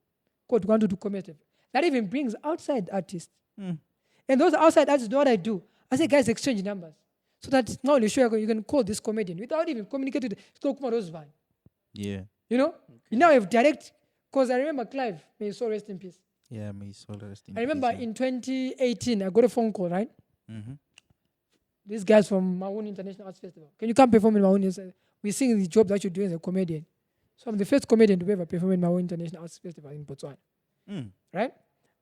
called One to Do Comedy that even brings outside artists. And those outside artists know what I do. I say, guys, exchange numbers. So that now you can call this comedian without even communicating. Yeah. You know? You now have direct, because I remember Clive, may his soul rest in peace. Yeah, may his soul rest in I remember peace, in 2018, I got a phone call, right? These guys from Maun International Arts Festival. Can you come perform in Maun? We're seeing the job that you're doing as a comedian. So I'm the first comedian to ever perform in Maun International Arts Festival in Botswana. Right?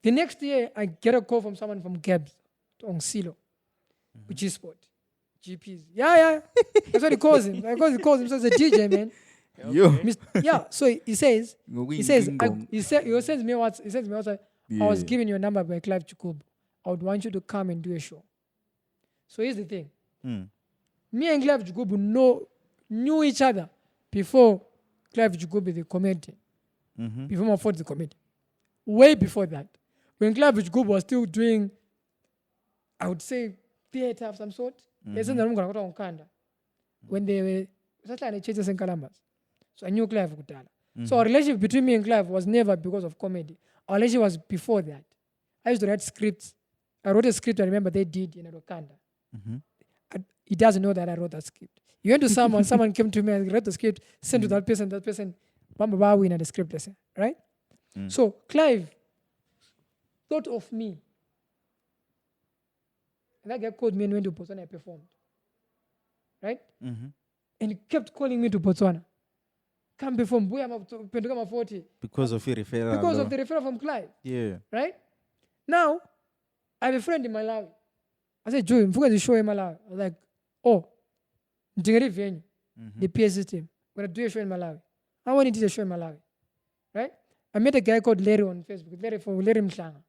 The next year, I get a call from someone from Gabs, on Silo, which is sport. GPs. Yeah. That's what he calls him. Because he calls himself a DJ, man. Yo. Yeah. So he says, he sends me WhatsApp. I was given your number by Clive Chukub. I would want you to come and do a show. So here's the thing. Me and Clive Chukub knew each other before Clive Chukub the comedian. Before Maforty the comedian. Way before that. When Clive Chukub was still doing, I would say, theater of some sort. When they were just like churches and Calambas. So I knew Clive Kutala. So our relationship between me and Clive was never because of comedy. Our relationship was before that. I used to write scripts. I wrote a script I remember they did in Rwanda. He doesn't know that I wrote that script. He went to someone came to me and read the script, sent to that person, Bamba win the script lesson. Right? So Clive thought of me. And that guy called me and went to Botswana, I performed. Right? And he kept calling me to Botswana. Come perform. Maforty. Because of your referral. Because of the referral from Clive. Yeah. Right? Now, I have a friend in Malawi. I said, Joey, I'm going to show in Malawi. I was like, oh, venue, the PA system. I'm going to do a show in Malawi. I want to do a show in Malawi. Right? I met a guy called Larry on Facebook. Larry Mhlanga.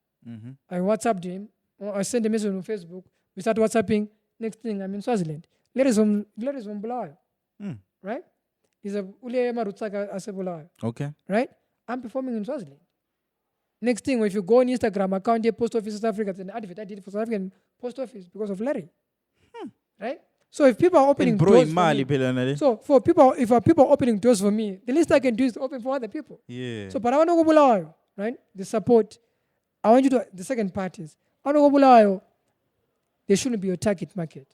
I WhatsApped him. I sent a message on Facebook. We started WhatsApping. Next thing, I'm in Swaziland. Larry's from Bulawayo. Right? He's a Ule Marutsaka as a Bulawayo. Okay. Right? I'm performing in Swaziland. Next thing, if you go on Instagram account, here, Post Office South Africa, it's an advert I did for South African Post Office because of Larry. Right? So if people are opening doors for me, if people are opening doors for me, the least I can do is open for other people. Yeah. So, but I want to go Bulawayo, right? The support. I want you to, the second part is, I want to go Bulawayo. There shouldn't be your target market.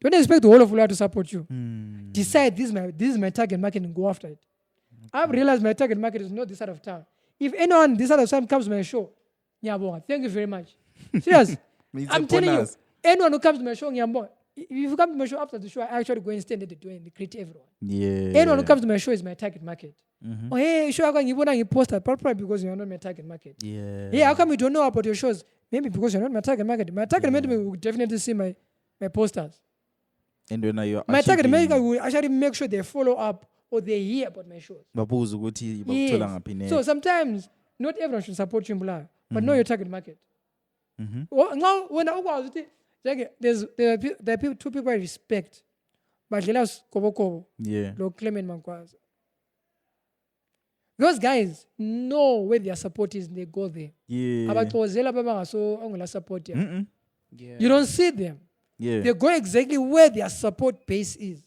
Don't expect the whole of Bulawayo to support you. Decide this is my target market and go after it. I've realized my target market is not this side of town. If anyone this side of town comes to my show, thank you very much. Serious. I'm telling you, anyone who comes to my show, if you come to my show after the show, I actually go and stand at the door and greet everyone. Yeah. Anyone who comes to my show is my target market. Oh, hey, show I'm going to post that, probably because you're not my target market. Yeah. Yeah, how come you don't know about your shows? Maybe because you're not my target market. My target market will definitely see my posters. And when you're my target market will actually make sure they follow up or they hear about my shows. Yes. So sometimes not everyone should support you in Bulawayo, but know your target market. Now, when I was there are two people I respect. But yeah. Clement Mankwaza. Those guys know where their support is and they go there. Yeah. You don't see them. Yeah. They go exactly where their support base is.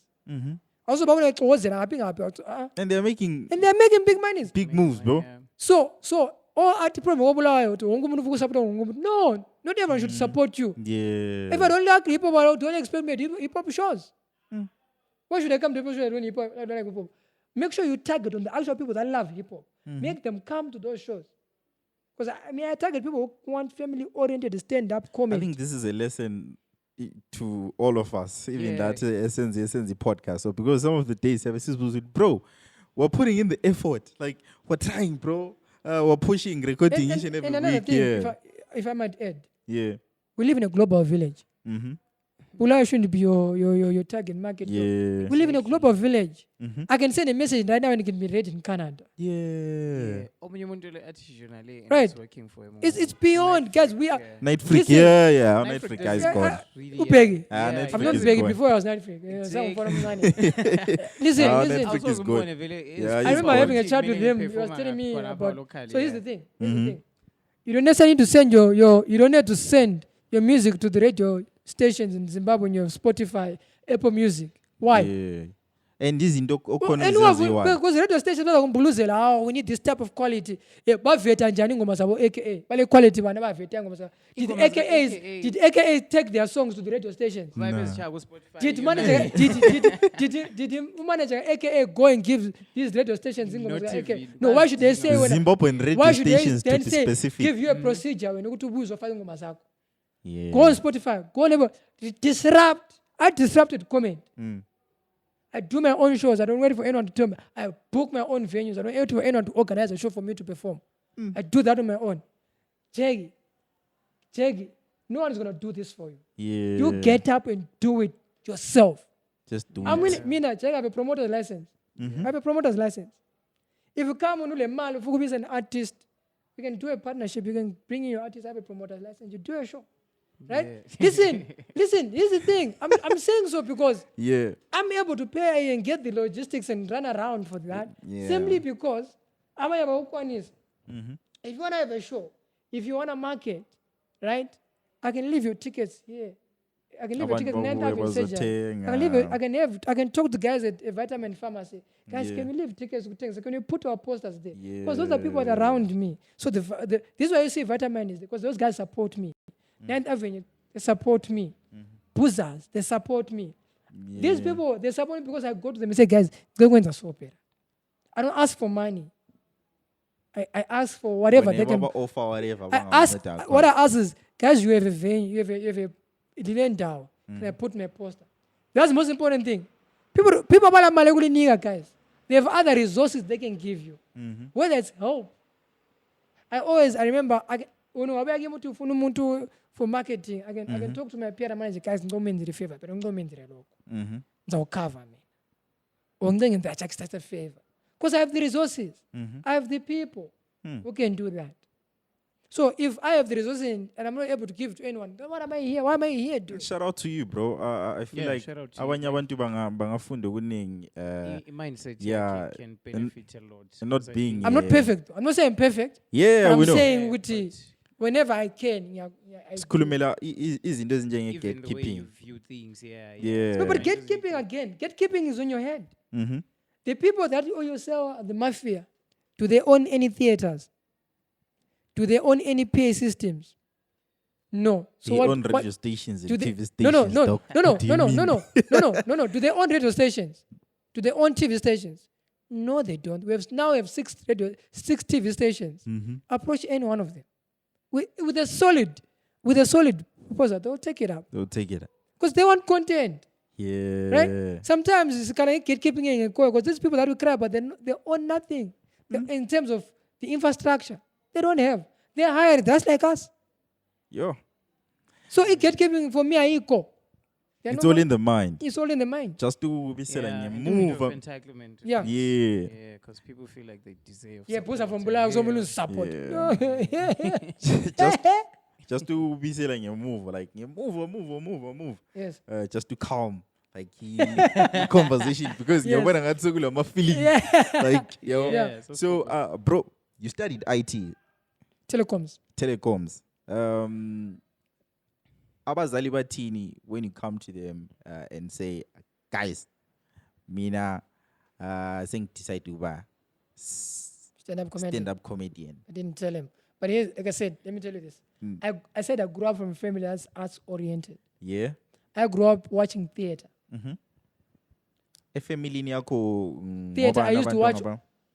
Also, babona ixozela ngaphi ngaphi. And they're making And they're making big monies. big moves, bro. Yeah. So athi problem wobulawayo uthi wonke umuntu ufuna ukusupport wonke umuntu. No, not everyone should support you. Yeah. If I don't like hip hop, don't expect me to hip hop shows. Why should I come to people who don't hip hop? I don't like hip hop. Make sure you target on the actual people that love hip hop. Make them come to those shows. Because I target people who want family-oriented stand-up I comedy. think this is a lesson to all of us, even Yeah. that Essence podcast. So because some of the days services was with, bro, we're putting in the effort. Like we're trying, bro. We're pushing, recording each and every and another week. thing, Yeah. if I might add, Yeah. we live in a global village. Mm-hmm. Bulawayo shouldn't be your target market. Yeah. We live in a global village. Mhm. I can send a message right now and it can be read in Canada. Yeah. Omunye umuntu le artisanally and Right. is working for him. It's beyond, guys. We are. Night Freak. Listen. Yeah. Night Night Freak Freak does guys it. gone. Really, Upbringing. Ah, Night I'm Freak not is begging gone. before I was Night Freak. Some for money. Listen, Ah, listen. Netflix is good. Yeah, I he's remember gone. having a chat with him. He was telling me about. So here's the thing. Here's the thing. You don't necessarily need to send you don't need to send your music to the radio stations in Zimbabwe on your Spotify, Apple Music. Why? Yeah. And this in Anyway, because radio stations bazakumbuluzela, we need this type of quality. Yeah, baveta njani ngoma zabo AKA. Bale quality bana baveta ngoma zabo. Did Ingoma za AKAs did AKA take their songs to the radio stations? Did manager did manager AKA go and give these radio stations ingoma za AKA? No, why should they say when Zimbabwean radio why should they stations to then be say specific? give you a procedure when ukuthi ubuzwa ufake ingoma zakho? Yeah. Go on Spotify, go on ever disrupt. I disrupted comment. I do my own shows. I don't wait for anyone to tell me. I book my own venues. I don't wait for anyone to organize a show for me to perform. I do that on my own. Jaggy, no one is going to do this for you. Yeah. You get up and do it yourself. Just do I'm it. willing, Mina, Jaggy, I have a promoter's license. I have a promoter's license. If you come on ule mal, if you be an artist, you can do a partnership. You can bring in your artist, I have a promoter's license. You do a show. Right? Listen, here's the thing. I'm saying so because Yeah. I'm able to pay and get the logistics and run around for that. Yeah. Simply because I'm able to If you want to have a show, if you want to market, right? I can leave your tickets here. I can leave your tickets. I can talk to guys at a vitamin pharmacy. Guys, Yeah. can we leave tickets to things? Can you put our posters there? Because those are people that are around me. So this is why you see vitamin is because those guys support me. 9th Avenue, they support me. Boozers, they support me. These people, they support me because I go to them and say, guys, go into soap. I don't ask for money. I ask for whatever they can offer, whatever. what I ask is, guys, you have a venue, you have a land down. And I put my poster. That's the most important thing. People guys. They have other resources they can give you. Whether it's help. I remember when I give to for marketing, I can talk to my PR manager, guys, go in the favor, but don't go in the local. They'll cover me. One thing in that that's a favor. Because I have the resources. I have the people who can do that. So if I have the resources and I'm not able to give to anyone, then what am I here? Why am I here, dude? Shout out to you, bro. I feel like shout out to you. abanye abantu bangafunda kuningi Mindset yeah, can benefit a lot. not being I'm not perfect. I'm not saying I'm perfect. Yeah, But I'm we know. saying whenever I can, I do. Sikhulumela izinto ezinjenge Even the way you gatekeeping. view things, Yeah. No, but gatekeeping again. Gatekeeping is on your head. The people that you sell the mafia, do they own any theaters? Do they own any PA systems? No. So They what? own what- radio stations and do they- TV no, stations. no. dog. No. What do you mean? Do they own radio stations? Do they own TV stations? No, they don't. We have 6 TV stations. Approach any one of them with a solid proposal. They'll take it up They'll take it. because they want content. Yeah. Right? Sometimes it's kind of gatekeeping and because these people that we cry, but they own nothing in terms of the infrastructure. They don't have. They're hired just like us. Yo. So gatekeeping for me, I equal. It's all in the mind. It's all in the mind. Just to be selling a a move. bit of entitlement. Yeah. Yeah. Yeah, because people feel like they deserve. Yeah, Busa from support Bulawayo, and someone who's support. Just to be selling a move. Like a move. Yes. Just to calm. Like conversation because Yes. when I got my feeling like yo. Yeah, So bro, you studied IT, Telecoms. telecoms. Abazali bathini when you come to them and say, guys, mina decide to be Stand-up comedian. stand-up comedian. I didn't tell him. But here's, like I said, let me tell you this. I said I grew up from a family that's arts-oriented. Yeah. I grew up watching theater. Family yako Theater, I used to watch.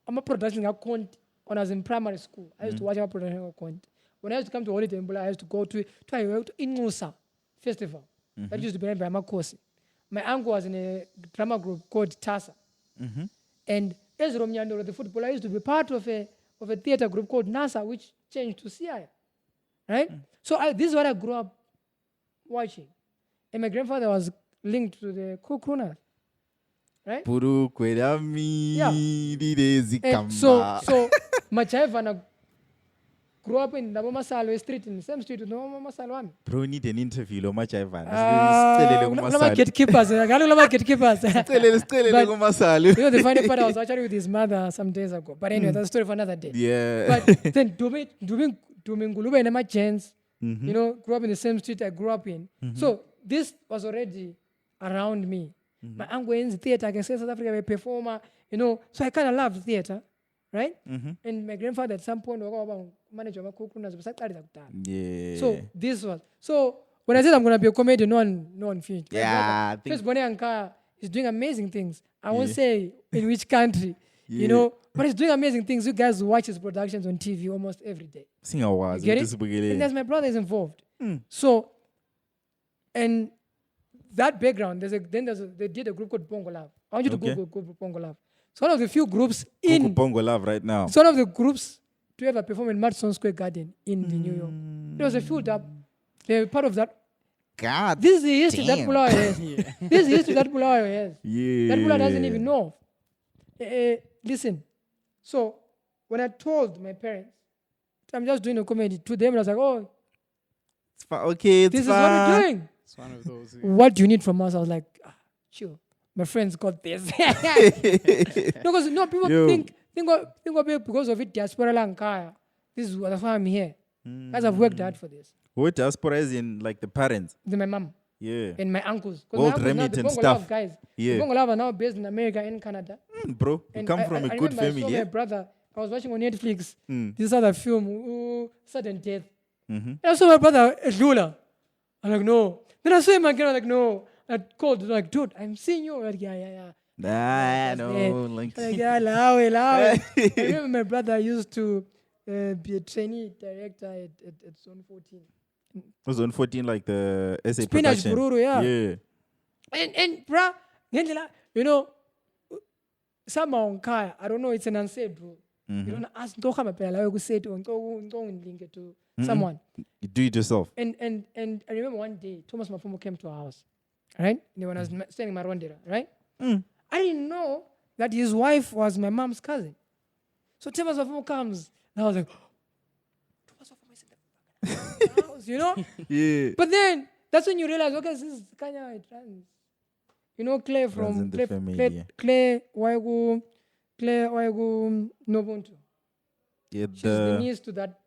I'm a production account when I was in primary school. I used to watch a production account. When I used to come to holiday in Bula, I used to go to Ingusa Festival. That used to be run by Makosi. My uncle was in a drama group called Tasa. And Ezra Mnyandoro, the footballer, used to be part of a theater group called NASA, which changed to CI. Right? So this is what I grew up watching. And my grandfather was linked to the Kukruna. Right? Puru kwerami And so Machayvana grew up in the Masalo street, in the same street with the Masalo. Bro, need an interview, lo much Ivan. Gatekeepers. Gatekeepers. But you know, the funny part, I was actually with his mother some days ago. But anyway, that's a story for another day. Yeah. But then, Duminguluba and my chance, you know, grew up in the same street I grew up in. So this was already around me. My uncle in the theater, I can say South Africa, a performer, you know. So I kind of loved theater, right? And my grandfather at some point was manager of Kukunas. Yeah. So this was. So when I said I'm going to be a comedian, no one finished. Yeah. First, Bonnie Anka is doing amazing things. I won't say in which country, you know, but he's doing amazing things. You guys watch his productions on TV almost every day. Sing a was. Get it? And that's my brother is involved. So, and that background, they did a group called Bongo Love. I want you to Google Bongo Love. It's one of the few groups in Bongo Love right now. It's one of the groups to ever perform in Madison Square Garden in the New York. It was a filled up. They were part of that. God. This is the history that Pulawa has. This is the history that Pulawa has. Yeah. That Pulawa doesn't even know. Listen. So when I told my parents, I'm just doing a comedy to them, I was like, oh, it's fine. Okay, it's this fine. is what we're doing. It's one of those. What do you need from us? I was like, chill. My friends got this. Because people think of it because of it, diaspora lankaya. This is why I'm here. Guys, I've worked hard for this. What diaspora is in like the parents? My mom. Yeah. And my uncles. Gold remit and stuff. Guys. Yeah. The Bongo Love are now based in America and Canada. Bro, you come from a good family. I saw my brother. I was watching on Netflix this other film, Sudden Death. And I saw my brother, Lula. I'm like, no. Then I saw him again, I'm like, no. I called, like, dude, I'm seeing you. Like, yeah. Nah, no. Like, yeah, allow it. I remember my brother used to be a trainee director at Zone 14. it was on 14, like the SA Spinach production. Bururu, yeah. Yeah. And bruh, you know, somehow on Kaya, I don't know, it's an unsaid rule. You don't ask, don't come up and say to link it to someone. You do it yourself. And I remember one day, Thomas Mafumo came to our house, right? When I was staying in Marondera, right? I didn't know that his wife was my mom's cousin. So Thomas Mafumo comes, and I was like, Thomas Mafumo is in the house, you know? Yeah. But then, that's when you realize, okay, this is kind of it runs. You know, Claire from Claire Waigu Nobuntu. Yeah, She's the niece to that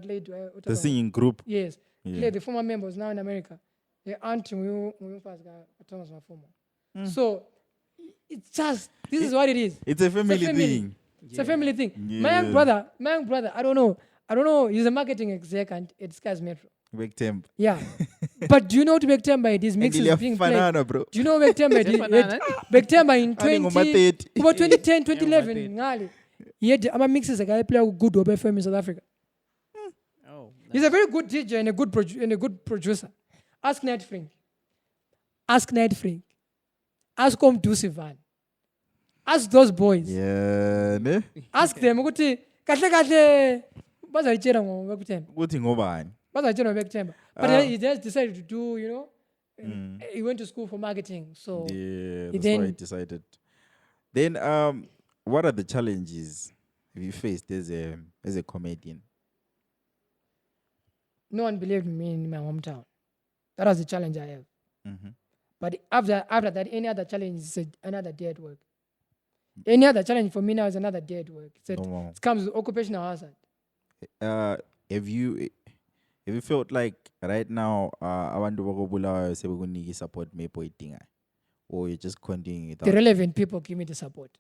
lady. the singing group. Yes. Yeah. Claire, the former members now in America. The aunt Thomas Mafumo. So it's just this is what it is. It's a family thing. It's a family thing. Yeah. My young brother, I don't know. He's a marketing exec at Skies Metro. Big temp. Yeah. But do you know what Bektemba it is? Mixes being played. Bro. Do you know Bektemba it is? Bektemba in 2010, 2011. Ngali. He had mixes a guy play good Obe FM in South Africa. Oh, He's a very good DJ and a good producer. Ask Night Frank. Ask Om Dusivan. Ask those boys. Yeah, ne? Ask them. Kahle. Bazayitshela ngobekthemba. Kuthi ngobani? Bazayitshela ngobekthemba. But he just decided to do, you know, he went to school for marketing. So yeah, that's why he decided. Then what are the challenges have you faced as a comedian? No one believed me in my hometown. That was the challenge I have. But after that, any other challenge is another day at work. Any other challenge for me now is another day at work. It comes with occupational hazard. Have you felt like right now abantu bakobulawayo sebekuniki support maybe oyidingayo? or you're just continuing it The out? relevant people give me the support.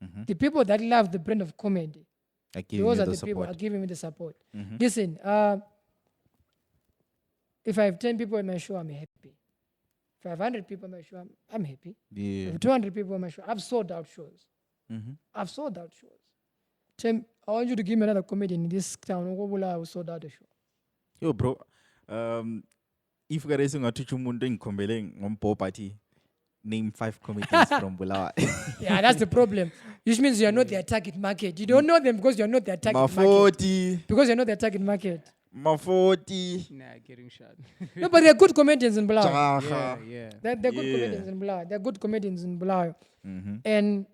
Mhm. The people that love the brand of comedy, I give you those are the the people support. that are giving me the support. Mhm. Listen, if I have 10 people in my show, I'm happy. If I have 100 people in my show, I'm happy. If I Yeah. have 200 people in my show, I've sold out shows. Mhm. I've sold out shows. Tim, I want you to give me another comedian in this town. I will sold out the show. Yo, bro. If you guys want to chumundu inkombele ngompopati, name 5 comedians from Bulawayo. Yeah, that's the problem. Which means you are not their target market. You don't know them because you are not their target market. Maforty. Because you're not their target market. Maforty. Nah, getting shot. No, but they're good comedians in Bulawayo. Jaha. yeah. They're good Yeah. comedians in Bulawayo. They're good comedians in Bulawayo. Mhm. And,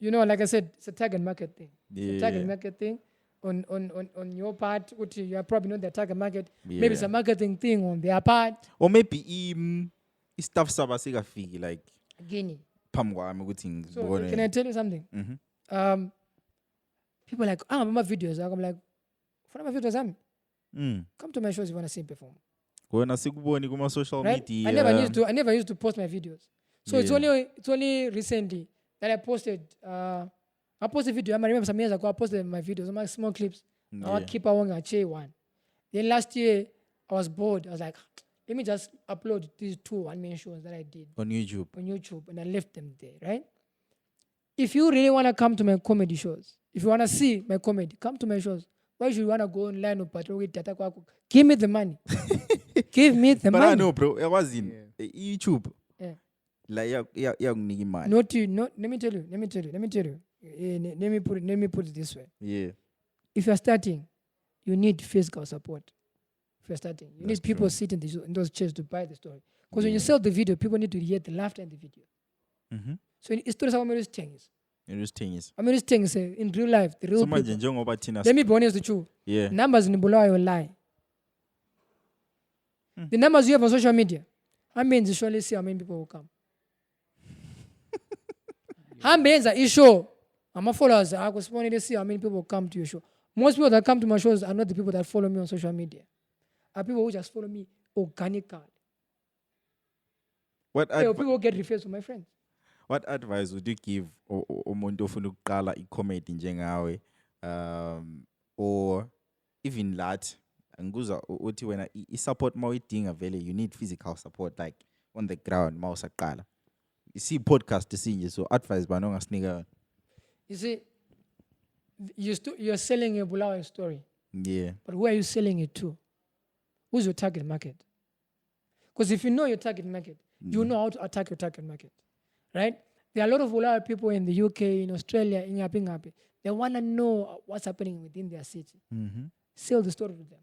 you know, like I said, it's a target market thing. It's a target Yeah. market thing. On your part, which you are probably not their target market. Maybe it's a marketing thing on their part. Or maybe stuff saba sikafiki like Guinea. phambi kwami ukuthi So ngibone. can I tell you something? Mhm. People are like, my videos. I'm like, for my videos, Mm. come to my shows if you want to see me perform. Wena sikuboni kuma social Right? media. I never used to post my videos. So it's only recently that I posted. I posted a video. I remember some years ago I posted my videos, my small clips. I keep on a chair one. Then last year I was bored. I was like, let me just upload these 2 one-man shows that I did on YouTube. on YouTube, and I left them there. Right? If you really want to come to my comedy shows, if you want to see my comedy, come to my shows. Why should you want to go online or patrol with data? Give me the money. Give me the But money. I know, bro. I was in YouTube. Yeah. Like yakuniki imali. Not you. Let me tell you. Let me put it this way. Yeah. If you're starting, you need physical support. If you're starting, you need people sitting in those chairs to buy the story. Because when you sell the video, people need to hear the laughter in the video. Mhm. So it's stories about these things. It is things. These things in real life, the real So manje people. njengoba thina Let me be honest with you. yeah. Numbers in Bulawayo lie. The numbers you have on social media, how many usually see how many people will come? How many are show? I'm a followers. I was wanting to see how many people come to your show. Most people that come to my shows are not the people that follow me on social media. Are people who just follow me organically. What People who get referred to my friends. what advice would you give umuntu ofuna ukuqala i-comedy njengawe or even that ngikuza uthi wena i-support mawuyidinga vele you need physical support like on the ground mawusaqala isi podcast sinje so advice bani ongasinika yona? You see, you're selling a Bulawayo story, Yeah. but who are you selling it to? Who's your target market? Because if you know your target market, you know how to attack your target market, right? There are a lot of Bulawayo people in the UK, in Australia, in Yapi. They want to know what's happening within their city. Mhm. Sell the story with them.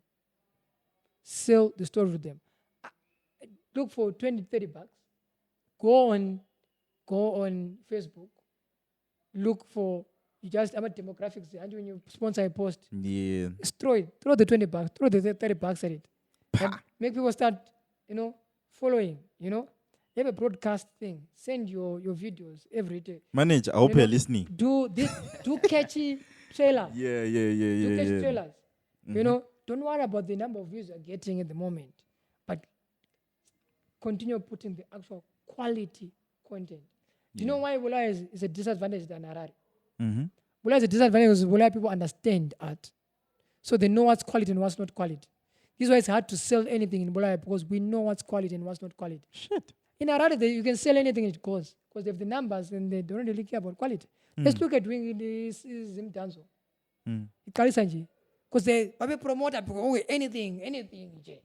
Sell the story with them. Look for 20, 30 bucks. Go on Facebook. Look for about demographics. And when you sponsor a post, Yeah. just throw the 20 bucks, throw the 30 bucks at it. And make people start, following, Have a broadcast thing. Send your videos every day. Manager, I hope you're listening. Do catchy trailers. Yeah. Do catchy trailers. Don't worry about the number of views you're getting at the moment, but continue putting the actual quality content. Do you know why Bulawayo is a disadvantage than Harare? Mhm. Bulawayo is a disadvantage because Bulawayo people understand art. So they know what's quality and what's not quality. This is why it's hard to sell anything in Bulawayo because we know what's quality and what's not quality. Shit. In Harare, you can sell anything it goes because they have the numbers and they don't really care about quality. Let's look at doing this Zimdanzo. Because they promote anything.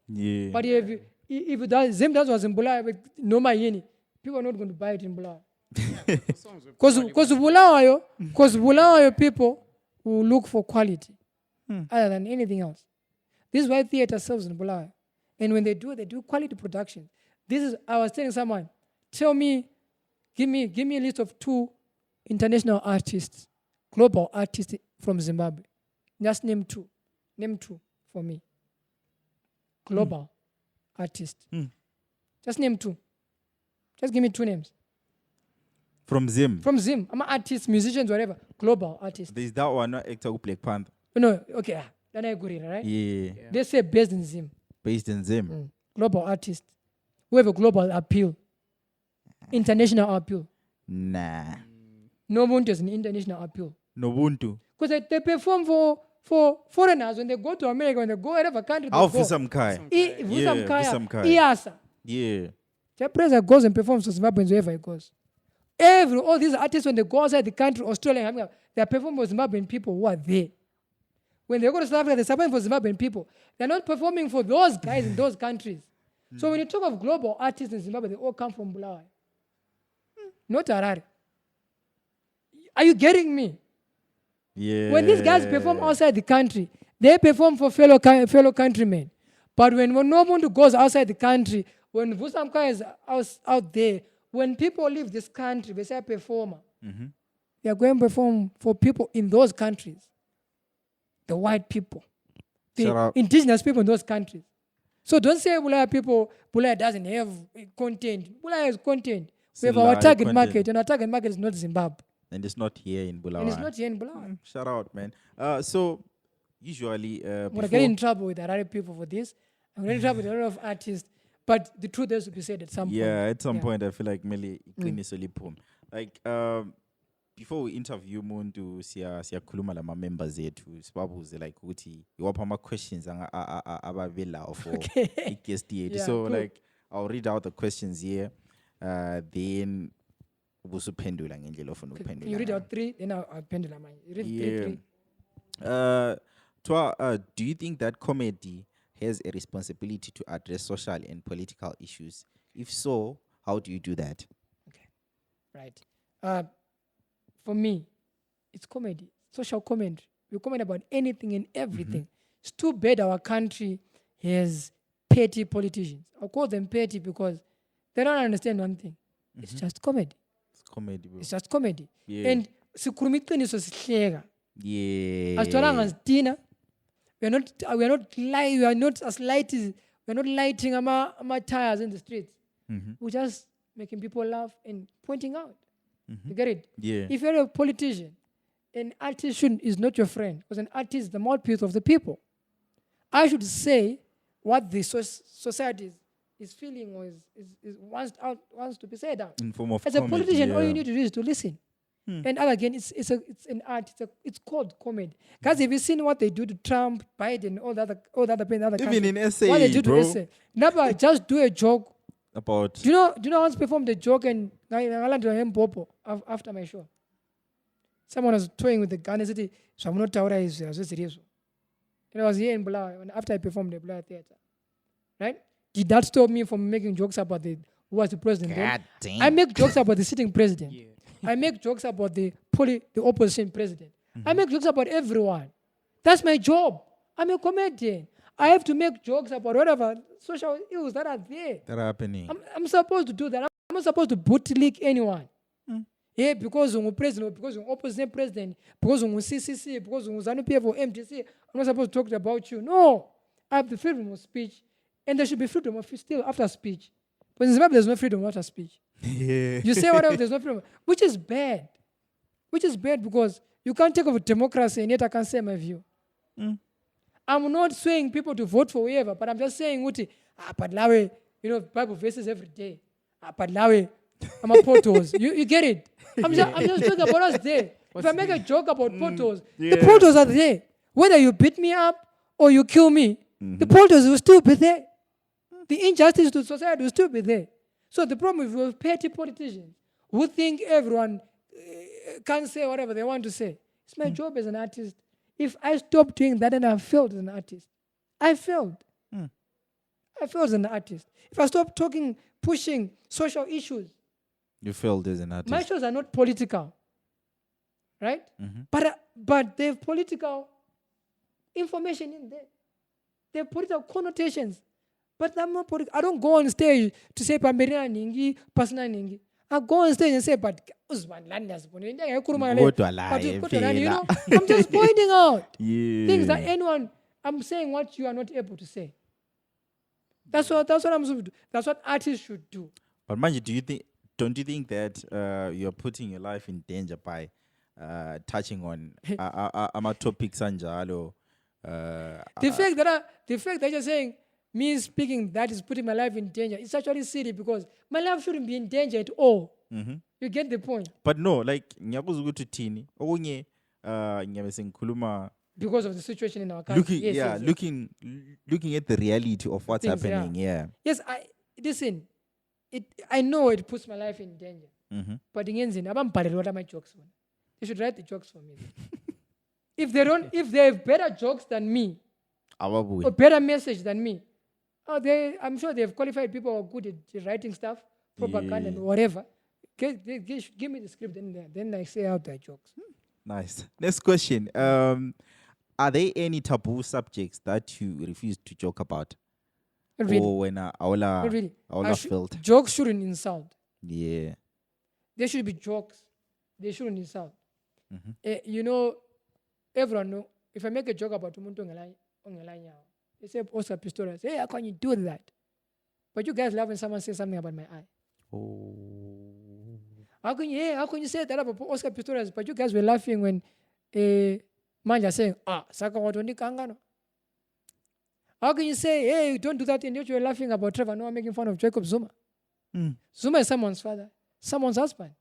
Yeah. But if Zimdanzo was in Bulawayo with no Mayeni, people are not going to buy it in Bulawayo. Because Bulawayo people will look for quality other than anything else. This is why theater sells in Bulawayo. And when they do quality production. I was telling someone, give me a list of 2 international artists, global artists from Zimbabwe. Just name 2. Name 2 for me. Global artists. Just name 2. Just give me 2 names. From Zim. From Zim. I'm an artist, musicians, whatever. Global artists. There's that one actor who Black Panther. No, okay. Then I agree, right? Yeah. They say based in Zim. Based in Zim. Global artist. Who have a global appeal. international appeal. Nah. Nobuntu is an international appeal. Nobuntu. Because they perform for foreigners when they go to America, when they go wherever country they How go. Visamkai. Visamkaya. Iasa. Yeah. The president goes and performs for Zimbabweans wherever he goes. All these artists, when they go outside the country, Australia, they are performing for Zimbabwean people who are there. When they go to South Africa, they're performing for Zimbabwean people. They're not performing for those guys in those countries. So when you talk of global artists in Zimbabwe, they all come from Bulawayo. Not Harare. Are you getting me? Yeah. When these guys perform outside the country, they perform for fellow countrymen. But when Nobuntu goes outside the country, when Vusamka is out there, when people leave this country, they say performer. They are going to perform for people in those countries. The white people. The indigenous people in those countries. So don't say Bulaya doesn't have content. Bulaya has content. We have our target market, and our target market is not Zimbabwe. And it's not here in Bulawayo. And it's not here in Bulawayo. Shout out, man. So usually I'm going to get in trouble with Harare people for this. I'm going to get in trouble with a lot of artists. But the truth has to be said at some point. Yeah, at some point I feel like Meli Pum. Like before we interview Muntu siya khuluma la members ethu sibabuze like ukuthi iwapha ama questions abavela for guest yethu. So cool. like I'll read out the questions here. Then ubusuphendula ngendlela ofuna ukuphendula. You read out 3, then I'll pendula mine. You read 3. Do you think that comedy has a responsibility to address social and political issues? If so, how do you do that? Okay, right. For me, it's comedy, social commentary. We comment about anything and everything. It's too bad our country has petty politicians. I'll call them petty because they don't understand one thing. It's just comedy. It's comedy, bro. It's just comedy. Yeah. And sikhuluma iqiniso sihleka. Yeah. Asitholanga sitina. We are not lighting ama tires in the streets. We're just making people laugh and pointing out. You get it? Yeah. If you're a politician, an artist is not your friend, because an artist is the mouthpiece of the people. I should say what the society is feeling or wants to be said out. In form of As comedy, a politician, all yeah. you need to do is to listen. And again, it's an art. It's called comedy. Guys, have you seen what they do to Trump, Biden, all the other countries? Even in SA, what they do bro. to SA. Never just do a joke. About Do you know I once performed a joke and I landed on him popo after my show. Someone was toying with the gun and said, so I'm not serious. And I was here in Bulawayo after I performed the Bulawayo Theatre. Right? Did that stop me from making jokes about who was the president? God damn. I make jokes about the sitting president. Yeah. I make jokes about the opposition president. I make jokes about everyone. That's my job. I'm a comedian. I have to make jokes about whatever social ills that are there. that happening. I'm supposed to do that. I'm not supposed to bootlick anyone. Yeah, because you're president, because you're opposition president, because you're CCC, because you're ZANU-PF or MDC, I'm not supposed to talk about you. No. I have the freedom of speech. And there should be freedom of still after speech. But in Zimbabwe, there's no freedom after speech. Yeah. You say whatever, there's no freedom. Which is bad. Which is bad because you can't take over democracy and yet I can't say my view. I'm not swaying people to vote for whoever, but I'm just saying, but Lawe, Bible verses every day. But Lawe, I'm a potos. You get it? I'm just talking about us there. If I make a joke about potos, the potos are there. Whether you beat me up or you kill me, the potos will still be there. The injustice to society will still be there. So the problem is with petty politicians who think everyone can say whatever they want to say. It's my job as an artist. If I stop doing that, then I failed as an artist. I failed. I failed as an artist. If I stop pushing social issues, You failed as an artist. my shows are not political, right? But they have political information in there. They have political connotations. But I'm not political. I don't go on stage to say Pamberina Ningi, Pasna Ningi. I go on stage and say, but Usman Landas, I'm just pointing out things that I'm saying what you are not able to say. That's what I'm supposed to do. That's what artists should do. But Manji, don't you think that you're putting your life in danger by touching on topics anjalo? The fact that you're saying me speaking that is putting my life in danger, it's actually silly because my life shouldn't be in danger at all. You get the point? But no, like ngiyakuzwa ukuthi uthini okunye ngiyabe sengikhuluma Because of the situation in our country. looking at the reality of what's Things, happening. Yeah. Yes, listen. I know it puts my life in danger. But again, what are my jokes for? They should write the jokes for me. If they have better jokes than me, or better message than me, I'm sure they have qualified people who are good at writing stuff, propaganda and whatever. Give me the script, then I say out their jokes. Nice. Next question. Are there any taboo subjects that you refuse to joke about? Not really. Or when Not really. felt? Jokes shouldn't insult. Yeah. There should be jokes. They shouldn't insult. You know, everyone know. If I make a joke about umuntu ongelanya, they say Oscar Pistorius, hey, how can you do that? But you guys love when someone says something about my eye. Oh. How can you say that about Oscar Pistorius? But you guys were laughing when Manja saying, Saka watoni kangano. How can you say, hey, don't do that, and yet you were laughing about Trevor Noah making fun of Jacob Zuma? Zuma is someone's father, someone's husband.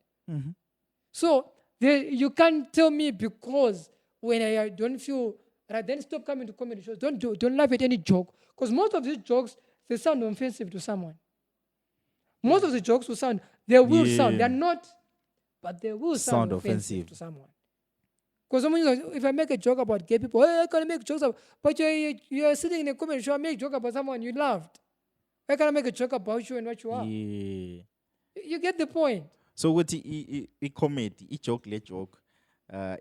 So you can't tell me because when I don't feel right, then stop coming to comedy shows. Don't laugh at any joke, because most of these jokes they sound offensive to someone. Most of the jokes will sound, they're not, but they will sound offensive to someone. Because if I make a joke about gay people, hey, I can't make jokes about, but you're sitting in a comedy show, I make a joke about someone you loved. I can't make a joke about you and what you are. Yeah. You get the point. So what I comedy, I joke,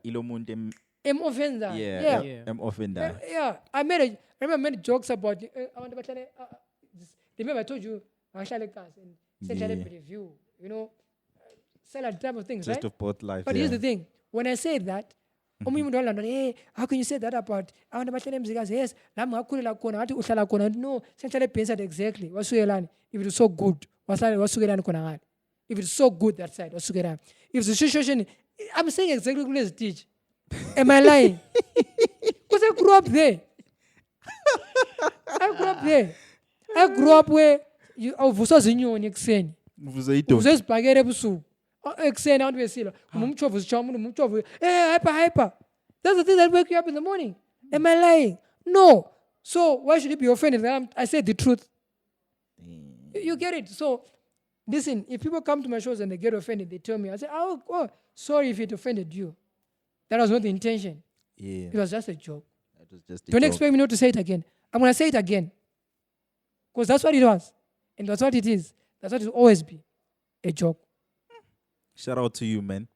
ilomuntu Offender. I'm offender. Yeah. I remember I made jokes about remember I told you and essentially review, sell that type of things, Just right? of both life. But here's the thing. When I say that, hey, how can you say that about yes, no, essentially pensed exactly. If it is so good, if it's so good that side, if the situation, I'm saying exactly what let's teach. Am I lying? Because I grew up there. I grew up where you Mgcini. Uzesibhakela ebusuku. Ekuseni abantu besila. Umumchovu sichamu, umumchovu. Hey, hyper. That's the thing that wake you up in the morning. Am I lying? No. So why should you be offended that I said the truth? You get it? So listen, if people come to my shows and they get offended, they tell me, I say, oh, sorry if it offended you. That was not the intention. Yeah. It was just a joke. That was just a Don't joke. expect me not to say it again. I'm going to say it again. Because that's what it was. And that's what it is. That's what it will always be. A joke. Shout out to you, man.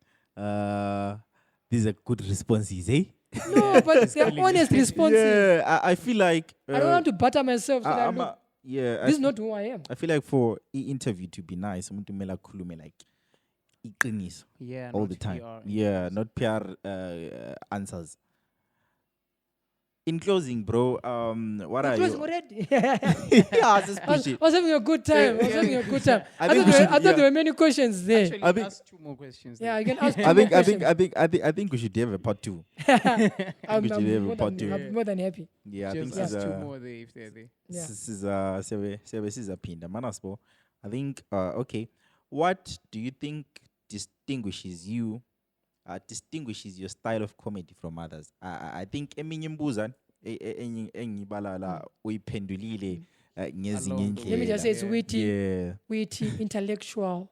These are good responses, eh? No, but they're honest responses. Yeah, I feel like... I don't want to butter myself. So this is not who I am. I feel like for an interview to be nice, umuntu kumele akhulume like iqiniso all the time. PR. Yeah, not PR answers. In closing, bro, what are Closing you? already. Yeah, just push it. I was having a good time. I think we should- I thought there were many questions there. Actually, I think- ask 2 more questions. Yeah, you can ask. I think we should have a part 2. I'm we should have a part 2. more than happy. Yeah, I think Just this ask is 2 more there if they're there. Yeah. this is sizaphinda manasbo. I think okay. What do you think distinguishes your style of comedy from others? I think eminye imbuza engibalala uyiphendulile ngezinye Along the way. Let me just say it's Yeah. witty, intellectual,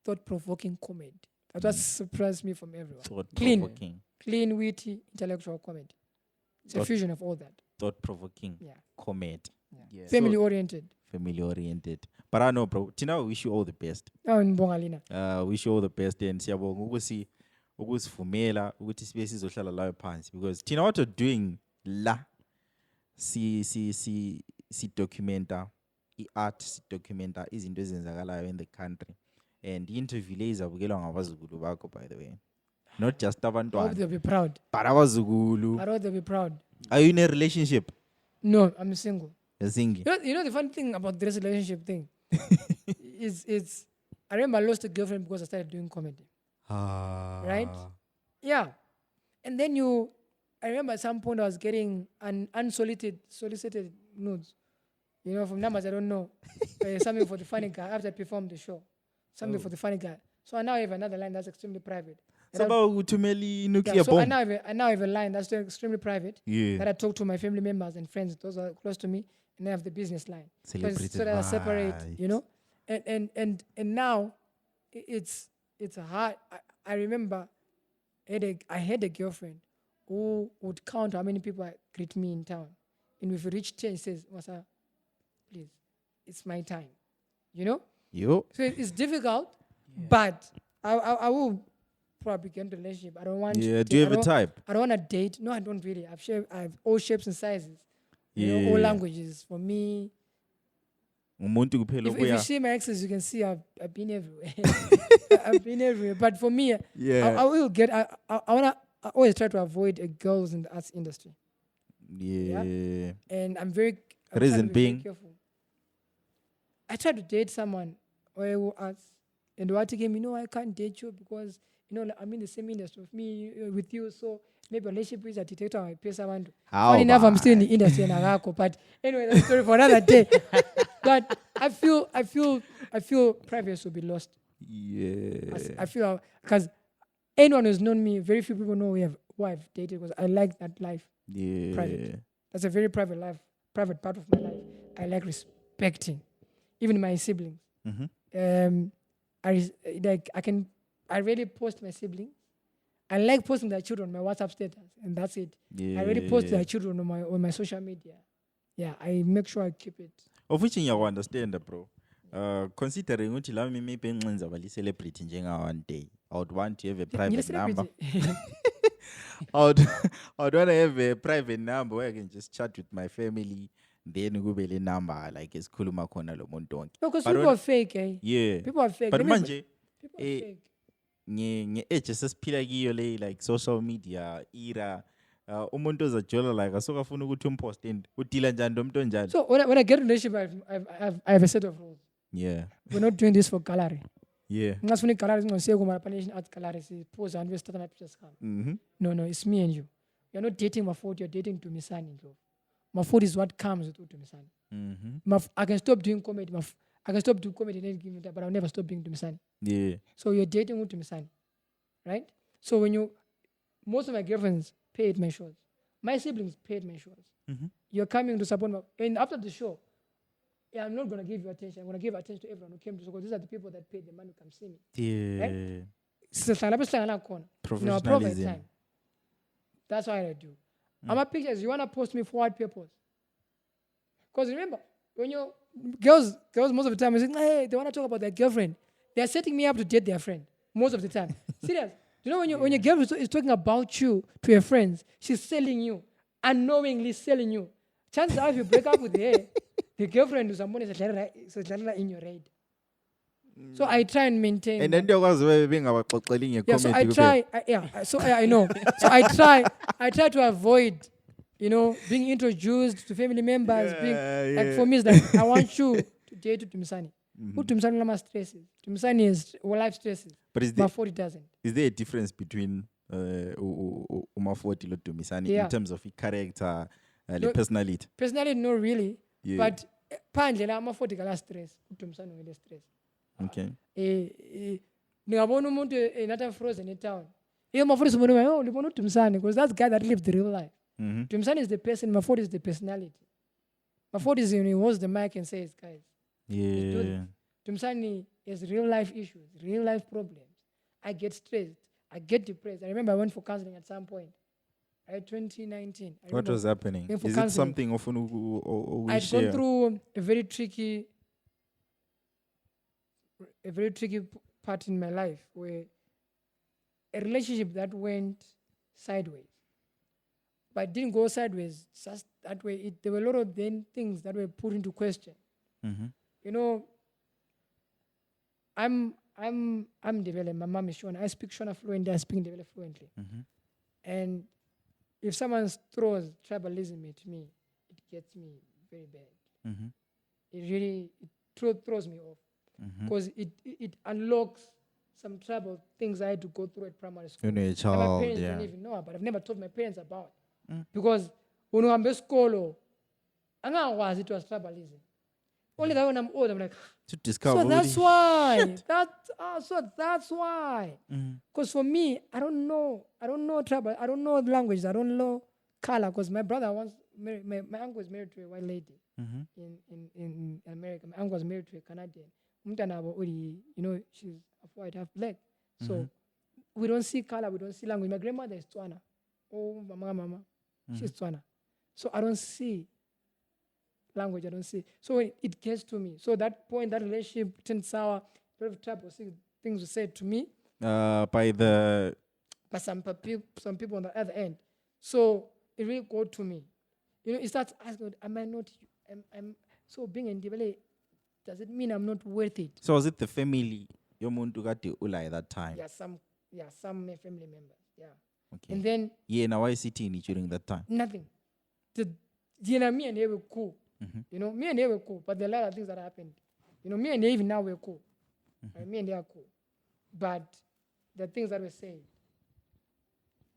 thought-provoking comedy. That what surprised me from everyone. Thought-provoking. Clean, witty, intellectual comedy. It's a fusion of all that. Thought-provoking. Yeah. Comedy. Yeah. Family-oriented. Family-oriented. But I know, bro. Tina, we wish you all the best. Oh, in Bongalina. Wish you all the best and siyabonga ukusivumela ukuthi sibe sizohlala la phansi because Tina what you're doing la si documenta i-art si documenta izinto ezenzakalayo in the country and i-interview le izabukelwa ngabazukulu bakho by the way, not just I hope abantwana they'll be proud. but abazukulu. I hope they'll be proud. Are you in a relationship? No, I'm single. You're singing. You know the funny thing about this relationship thing is I remember I lost a girlfriend because I started doing comedy. Right? Yeah. And then I remember at some point I was getting an solicited nudes. You know, from numbers I don't know. Something for the funny guy after I performed the show. Something for the funny guy. So I now have another line that's extremely private. So about Tumelo nuclear so I bomb. now have a line that's extremely private. Yeah. That I talk to my family members and friends, those are close to me, and I have the business line. Celebrity So that I separate, vibes. you know. And now it's a hard. I remember I had a girlfriend who would count how many people greet me in town. And if we reach 10, she says, Masa, please, it's my time. You know? Yo. So it's difficult, but I will probably get into a relationship. I don't want Yeah, do you have a type? I don't want to date. No, I don't really. I have all shapes and sizes. You know, all languages. For me, Umuntu kuphela if you obuya. see my exes, you can see I've been everywhere. I've been everywhere. But for me, I will get. I always try to avoid girls in the arts industry. Yeah. And I'm very. I'm Reason trying to be very being? careful. I tried to date someone who arts, and what gave me, I can't date you because I'm in the same industry with you, so maybe a relationship is a detector. I pay someone. Funny enough, I'm still in the industry and but anyway, that's a story for another day. But I feel privacy will be lost. Yeah. I feel because anyone who's known me, very few people know who I've dated because I like that life. Yeah. Private. That's a very private life, private part of my life. I like respecting, even my siblings. I really post my siblings. I like posting their children on my WhatsApp status, and that's it. Yeah. I really post their children on my social media. Yeah, I make sure I keep it. Of which you understand, bro. Considering ukuthi la maybe engenza bali celebrity njenga one day, I would want to have a private number. I would want to have a private number where I can just chat with my family. Then kube le number like esikhuluma khona lo muntu wonke. Because people are fake, eh? Yeah. People are fake. But People manje are fake. nge-age esesiphila kiyo le like social media era umuntu ozajola like asokafuna ukuthi umposte and udila njani nomuntu onjani. So when I get a relationship, I have a set of rules. Yeah. We're not doing this for gallery. Yeah. Ngasifuna gallery ngosiye kuma Panation Art Gallery pose and we start na pictures come. No, it's me and you. You're not dating Maforty, you're dating Tumisani. Maforty is what comes with Tumisani. I can stop doing comedy. I can stop doing comedy and give me that, but I'll never stop being Tumisani. Yeah. So you're dating Tumisani, right? So most of my girlfriends paid my shows. My siblings paid my shows. You're coming to support me. And after the show, I'm not going to give you attention. I'm going to give attention to everyone who came to the show because these are the people that paid the money to come see me. Yeah. Right? I provide time. That's what I do. I'm a pictures. You want to post me for what purpose? Because remember, when you girls most of the time, they want to talk about their girlfriend. They are setting me up to date their friend most of the time. Serious. You know, when your girl is talking about you to your friends, she's selling you, unknowingly selling you. Chances are, if you break up with her, the girlfriend is someone is in your raid. So I try and maintain. And then there was being our comment. Yeah, so I try. I know. So I try to avoid, being introduced to family members. Like for me, it's like I want you to date Tumisani. Who Tumisani lama stresses? Tumisani is life stresses. But Maforty doesn't. Is there a difference between Maforty and Tumisani in terms of character, personality? Personality, no, really. Yeah. But panje la Maforty kala stress. Tumisani wele stress. Okay. Ningabona umuntu enatha frozen in town. Maforty is libona Tumisani because that's the guy that lived the real life. Tumisani is the person, Maforty is the personality. Maforty is he holds the mic and says, guys. Yeah. Tumsani has real life issues, real life problems. I get stressed. I get depressed. I remember I went for counseling at some point. Right, 2019. What was happening? Is it something often I'd gone through a very tricky part in my life where a relationship that went sideways. But it didn't go sideways just that way. There were a lot of things that were put into question. I'm Ndebele. My mom is Shona. I speak Shona fluently. I speak Ndebele fluently. And if someone throws tribalism at me, it gets me very bad. It throws me off because it unlocks some trouble things I had to go through at primary school. You're a child, my parents didn't even know about. I've never told my parents about because when I'm in school, I know it was tribalism. Only that when I'm old, I'm like, To discover. so that's why. That's why. Because for me, I don't know tribal. I don't know language. I don't know color. Because my brother once, my uncle was married to a white lady in America. My uncle was married to a Canadian. She's half white, half black. So we don't see color. We don't see language. My grandmother is Tswana. Oh, mama. She's Tswana. So I don't see language. I don't see. So when it gets to me. So that point, that relationship turned sour. A lot of tribal things were said to me. By some people on the other end. So it really got to me. It starts asking, am I not? So being in Ndebele, does it mean I'm not worth it? So was it the family? Your muntu gati ula at that time. Some family members. Yeah. Okay. And then now why sitting during that time? nothing. Me and they were cool. Me and they were cool, but there are a lot of things that happened. Me and they even now we're cool. Me and they are cool. But the things that were said,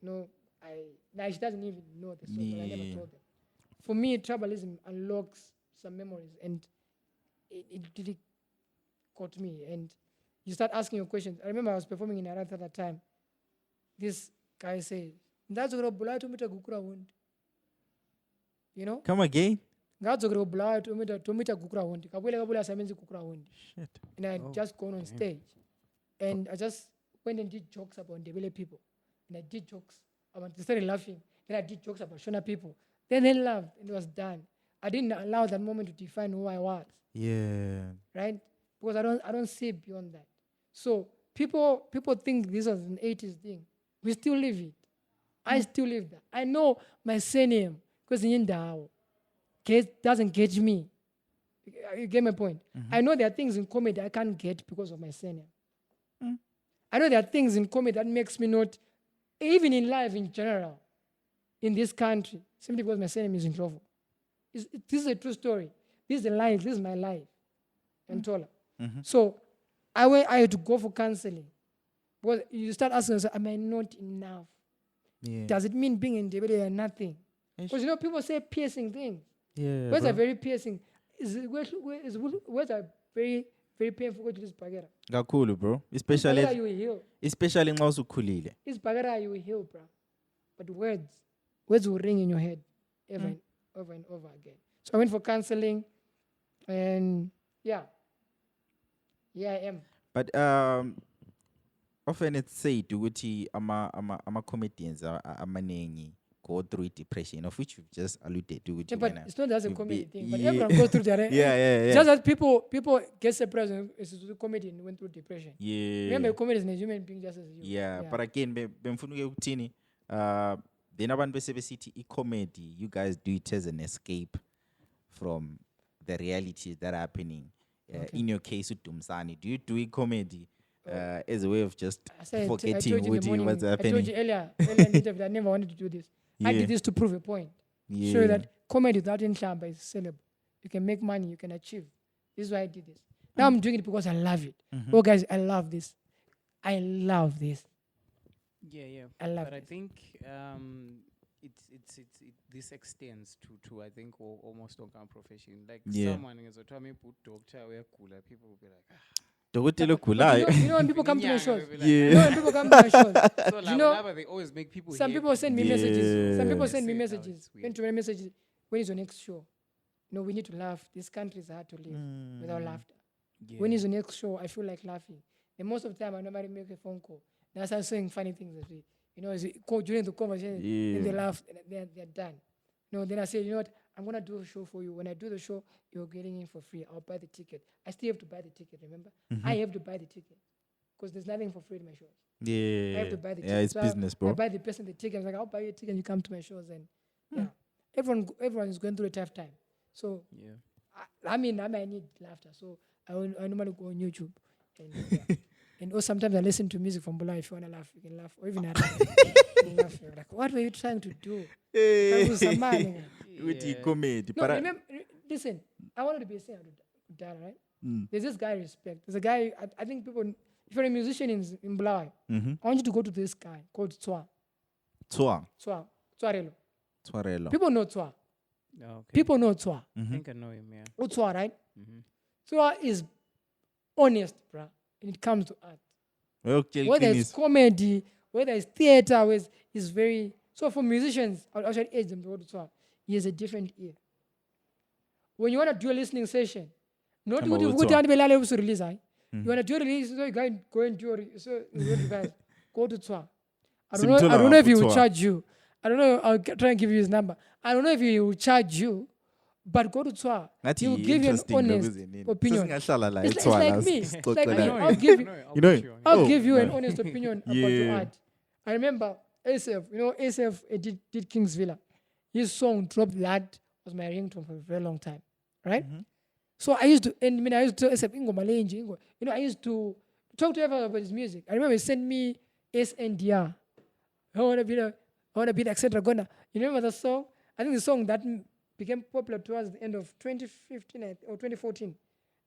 she doesn't even know the story, but I never told them. For me, tribalism unlocks some memories, and it really caught me. And you start asking your questions. I remember I was performing in Arata at that time. This guy said, "That's what Bulai to meet a Gukura wound." Come again? God's going to Bulai to meet a Gukura wound. And I just gone on stage, and I just went and did jokes about Ndebele people, and I did jokes about. They started laughing. Then I did jokes about Shona people. Then they laughed, and it was done. I didn't allow that moment to define who I was. Yeah. Right? Because I don't see beyond that. So people think this was an 80s thing. We still live it. I still live that. I know my surname because in Indao doesn't get me. You get my point? I know there are things in comedy I can't get because of my surname. I know there are things in comedy that makes me not, even in life in general, in this country, simply because my surname is in trouble. This is a true story. This is a life. This is my life. And Tola. So I had to go for counseling. Because you start asking yourself, am I not enough? Yeah. Does it mean being in Ndebele or nothing? Because people say piercing things. Yeah. Words are very piercing. Words are very, very painful to this bagera. Gakulu, bro. Especially you will heal. Especially nxa usukhulile. This bagera you will heal, bro. But words will ring in your head over and over again. So I went for counseling, and yeah, I am. But often it's said ukuthi ama comedians amaningi go through depression, of which you've just alluded to. Yeah, but it's not just a comedy thing. But everyone goes through that. Yeah. Just that people get surprised when it's a comedian went through depression. Yeah. Remember, comedy is a human being just as you. Yeah, but again, bemfunuke ukuthini then abantu besebesithi i-comedy, you guys do it as an escape from the realities that are happening. In your case with Dumsani, do you do comedy as a way of just forgetting what's happening? I told you earlier in the interview, I never wanted to do this. I did this to prove a point. Show that comedy without income is sellable. You can make money, you can achieve. This is why I did this. Now I'm doing it because I love it. Oh, guys, I love this. I love this. Yeah. I love but this. I think this extends to I think almost all kind of profession. Like someone is a Tommy put doctor or cooler, people will be like, you know when people come to my shows? You know when people come to my shows? So they always make people some people send me messages. Some people send me messages. When when is your next show? We need to laugh. This country is hard to live without laughter. Yeah. When is the next show? I feel like laughing. And most of the time, I normally make a phone call. And I start saying funny things that way. During the conversation, and they laugh, and they're done. Then I say, you know what? I'm going to do a show for you. When I do the show, you're getting in for free. I'll buy the ticket. I still have to buy the ticket, remember? I have to buy the ticket. Because there's nothing for free in my shows. Yeah. I have to buy the ticket. Yeah, it's so business, bro. I buy the person the ticket. I'm like, I'll buy you a ticket and you come to my shows. And everyone is going through a tough time. So, I need laughter. So, I normally go on YouTube. And sometimes I listen to music from Bula. If you want to laugh, you can laugh. Or even I laugh. You're like, what were you trying to do? With comedy. No, remember, listen, I wanted to be a singer with Dara, right? There's this guy I respect. There's a guy, I think people, if you're a musician in Bulawayo, I want you to go to this guy called Tswarelo. Twarelo. People know Tswa. Okay. People know Tswa. I think I know him, yeah. Utswa, right? Tswa is honest, bruh, when it comes to art. Okay, Whether it's comedy, whether it's theater, whether it's very... So for musicians, I'll actually age them to go to Tswa. He has a different ear. When you want to do a listening session, not Come to on, go Utswa. to release, you want to do a release, so you go and do a so you guys go to Tswa. I don't know if he will Utswa. charge you. I don't know. I'll try and give you his number. I don't know if he will charge you, but go to Tswa. He will give you an honest opinion. It's like me. It's like me. I'll give you. You know it? I'll Oh, give you an man. honest opinion about your Yeah. art. I remember ASF. You know, ASF did King's Villa. His song dropped that was my ringtone for a very long time, right? So I used to, I used to tell ASF, I used to talk to everyone about his music. I remember he sent me SNDR. I want to be like Sandra Gona. You remember the song? I think the song that became popular towards the end of 2015 or 2014.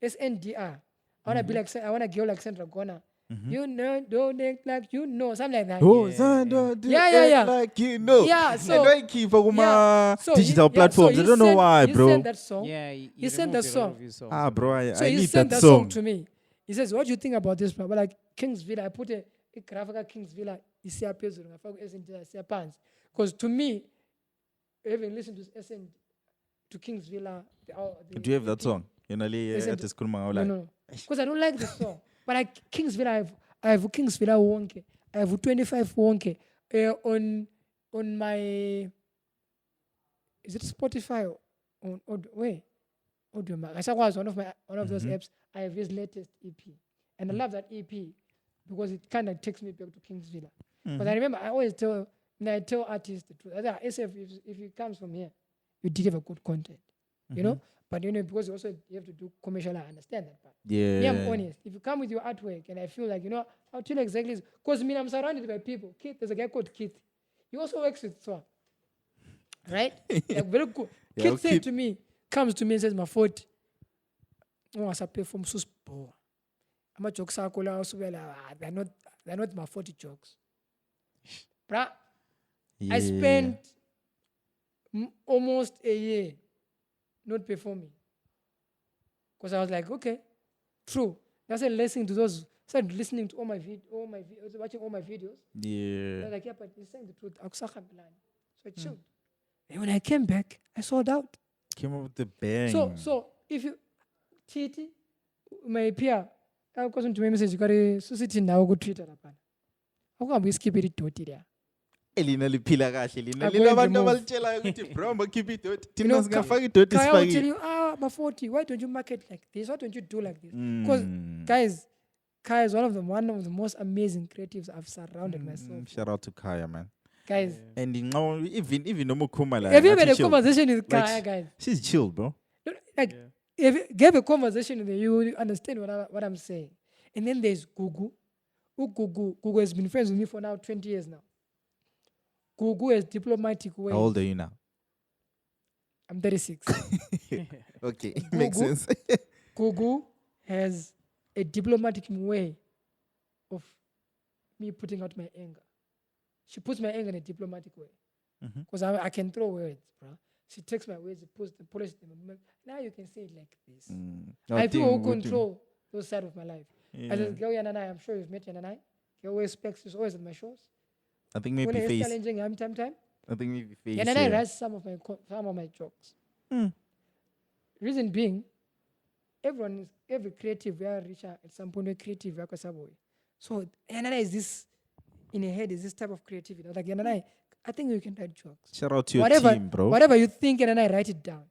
SNDR. I want to be like, I want to go like Sandra Gona. You know, don't act like you know, something like that. Oh, Zando, Yeah. like you know. Yeah, so- I don't keep So digital he platforms. I don't know why, he bro. sent that song. Yeah, He sent removed the a lot song. of his songs. Ah, bro, I So he need sent that that song song. to me. He says, "What do you think about this?" But like King's Villa, I put a graphic King's Villa. Because to me, having listened to SN to King's Villa, Do you have that song? You know, Listen at to- the school, No, because I don't like the song. But like King's Villa, I have King's Villa wonke. I have 25 wonke on my. Is it Spotify or on Audio Mac? I saw was one of those apps. I have his latest EP, and I love that EP because it kind of takes me back to King's Villa. But I remember I always tell artists the truth. If it comes from here, you deliver good content, you know. But because you have to do commercial, I understand that part. Yeah. I'm honest. If you come with your artwork and I feel like, I'll tell you exactly. Because I'm surrounded by people. Keith, there's a guy called Keith. He also works with Swa. Right? Like very good. Yeah, Keith said to me, comes to me and says, Maforty, I perform so poor. I'm a jokes are they're not Maforty jokes. Bruh, I spent almost a year not performing. Because I was like, okay, true. I started listening to watching all my videos. I Yeah. was like, yeah, but he's saying the truth. So I chilled. And when I came back, I sold out. Came up with the bang. So if you, Titi, my peer, I was to my message, you got a society now go Twitter. How come we skip it to there? Elina liphila kahle lina I'm lina going to abantu move. abalitshelayo ukuthi bro makhipha idoti You thina know, singafaka idoti Kaya will tell sifaki you, Maforty, why don't you market like this? Why don't you do like this? Because guys, Kaya is one of the most amazing creatives I've surrounded myself. shout out to Kaya, man. Guys, And even no Mukuma like have you had a chill. conversation with Like, Kaya, guys? She's chill, bro. Like, if you have a conversation with her, you will understand what I'm saying. And then there's Gugu. Gugu has been friends with me for now 20 years now. Gugu has diplomatic ways. How old are you now? I'm 36. Okay, makes Gugu. sense. Gugu has a diplomatic way of me putting out my anger. She puts my anger in a diplomatic way. Because I can throw words, bro. She takes my words, polishes them. Now you can say it like this. I feel who control those side of my life. As a girl, Yananai, I'm sure you've met Yananai. He always specs, he's always at my shows. I think When maybe he's face. challenging him time. I think maybe face. Yananai yeah. writes some of my jokes. Reason being, every creative, we are richer at some point, we're creative, we are Kosaboy. So Yananai is this, in her head, is this type of creativity. Like Yananai, I think you can write jokes. Shout out to your team, bro. Whatever you think, Yananai, write it down.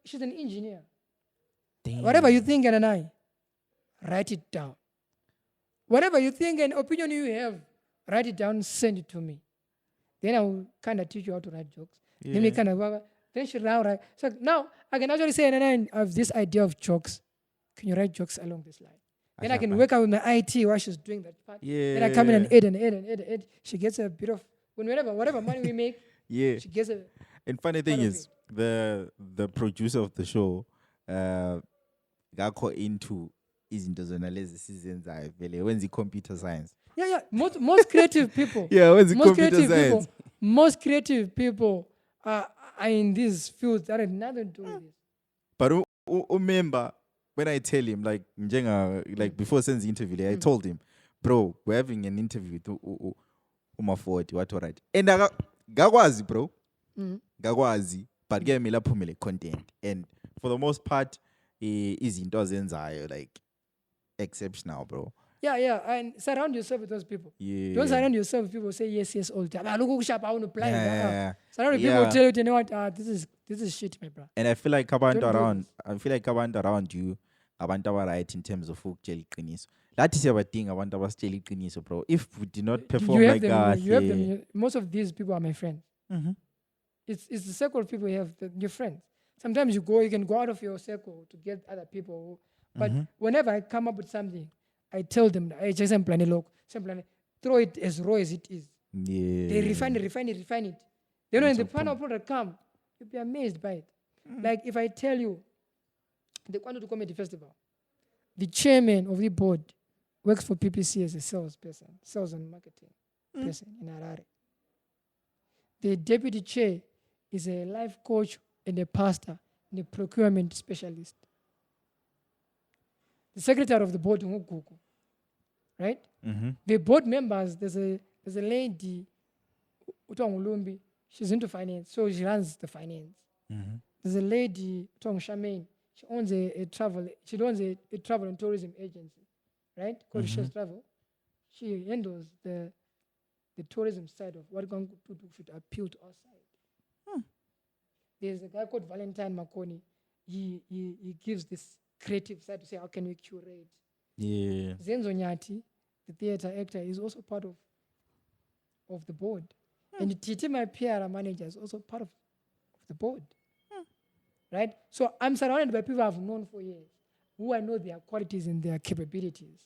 She's an engineer. Damn. Whatever you think, Yananai, write it down. Whatever you think, an opinion you have, write it down, send it to me. Then I will kind of teach you how to write jokes. Then we kind of, then she now write. So now I can actually say, Yananai, I have this idea of jokes. Can you write jokes along this line? Then I can work out with my IT while she's doing that part. Yeah. Then I come in and add. She gets a bit of, whatever money we make, Yeah. she gets a. And funny thing part of is, the producer of the show, got into izinto zona lezi sizenzayo vele wenza computer science. Yeah. Most creative people. Yeah, wenza computer science. Most creative people. I are in these fields that had nothing to do with this. But remember, when I tell him, like, like before sending the interview, I told him, bro, we're having an interview with Maforty, what alright. And gakwazi, bro. Gakwazi, but get me lapho content. And for the most part, izinto azenzayo like exceptional, bro. Yeah, and surround yourself with those people. Yeah. Don't surround yourself with people who say yes all the time. Look who sharp, I want to apply. Yeah. Surround with people who tell you know what, this is shit, my bro. And I feel like Don't do around you, abantu right in terms of ukutshela iqiniso. Lathi siyabadinga abantu abasitshela iqiniso, bro. If we do not perform like that, you have them. Most of these people are my friends. Mm-hmm. It's the circle of people you have, your friends. Sometimes you can go out of your circle to get other people. But whenever I come up with something, I tell them, hey, just throw it as raw as it is. Yeah. They refine it. Then when the final product come, you'll be amazed by it. Like if I tell you, the Quantum Comedy Festival, the chairman of the board works for PPC as a sales and marketing person in Harare. The deputy chair is a life coach and a pastor and a procurement specialist. The secretary of the board, right? The board members, there's a lady, Utong she's into finance, so she runs the finance. There's a lady, Utong Charmaine, she owns a travel and tourism agency, right? Called Shares Travel. She handles the tourism side of what going to do should appeal to our side. There's a guy called Valentine Makoni. He gives this creative side to say, how can we curate? Yeah. Zenzo Nyati, the theater actor, is also part of the board. And Titi, my PR manager, is also part of the board. Right? So I'm surrounded by people I've known for years, who I know their qualities and their capabilities.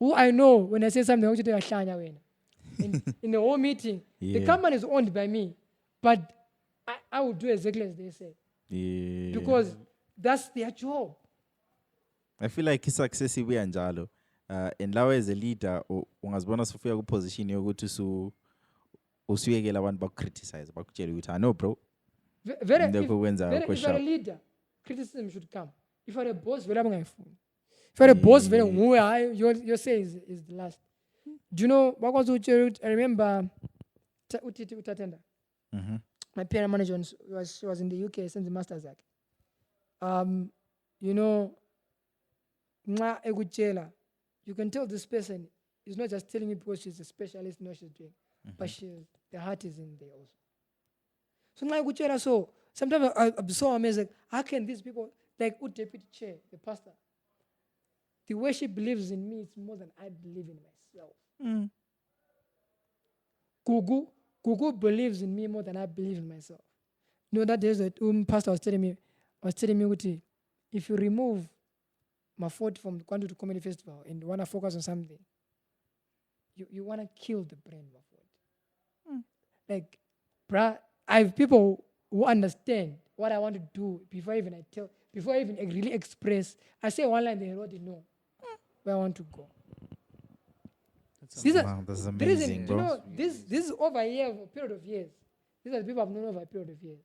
Who I know when I say something, in the whole meeting, the company is owned by me, but I will do exactly as they say. Yeah. Because that's their job. I feel like success ibuya njalo. And lawe as a leader ungazibona sufika ku position yokuthi usuyekela abantu bakcriticize bakutshela ukuthi I know bro. If you're a leader, criticism should come. If you're a boss, if you're a boss, your say is the last. Do you know what was I remember Utiti Utatenda. My PR manager was in the UK since the master's act. You know, you can tell this person is not just telling me because she's a specialist in what she's doing, but the heart is in there also. So sometimes I'm so amazed, like, how can these people, like deputy chair, the pastor, the way she believes in me is more than I believe in myself. Gugu believes in me more than I believe in myself. You know, that day the pastor was telling me, if you remove Maforty from the Quantum Comedy Festival and you want to focus on something, you want to kill the brand Maforty. Like, bruh, I have people who understand what I want to do before I even really express. I say one line, they already know where I want to go. That's amazing, bro. You know, this is over a period of years. These are the people I've known over a period of years.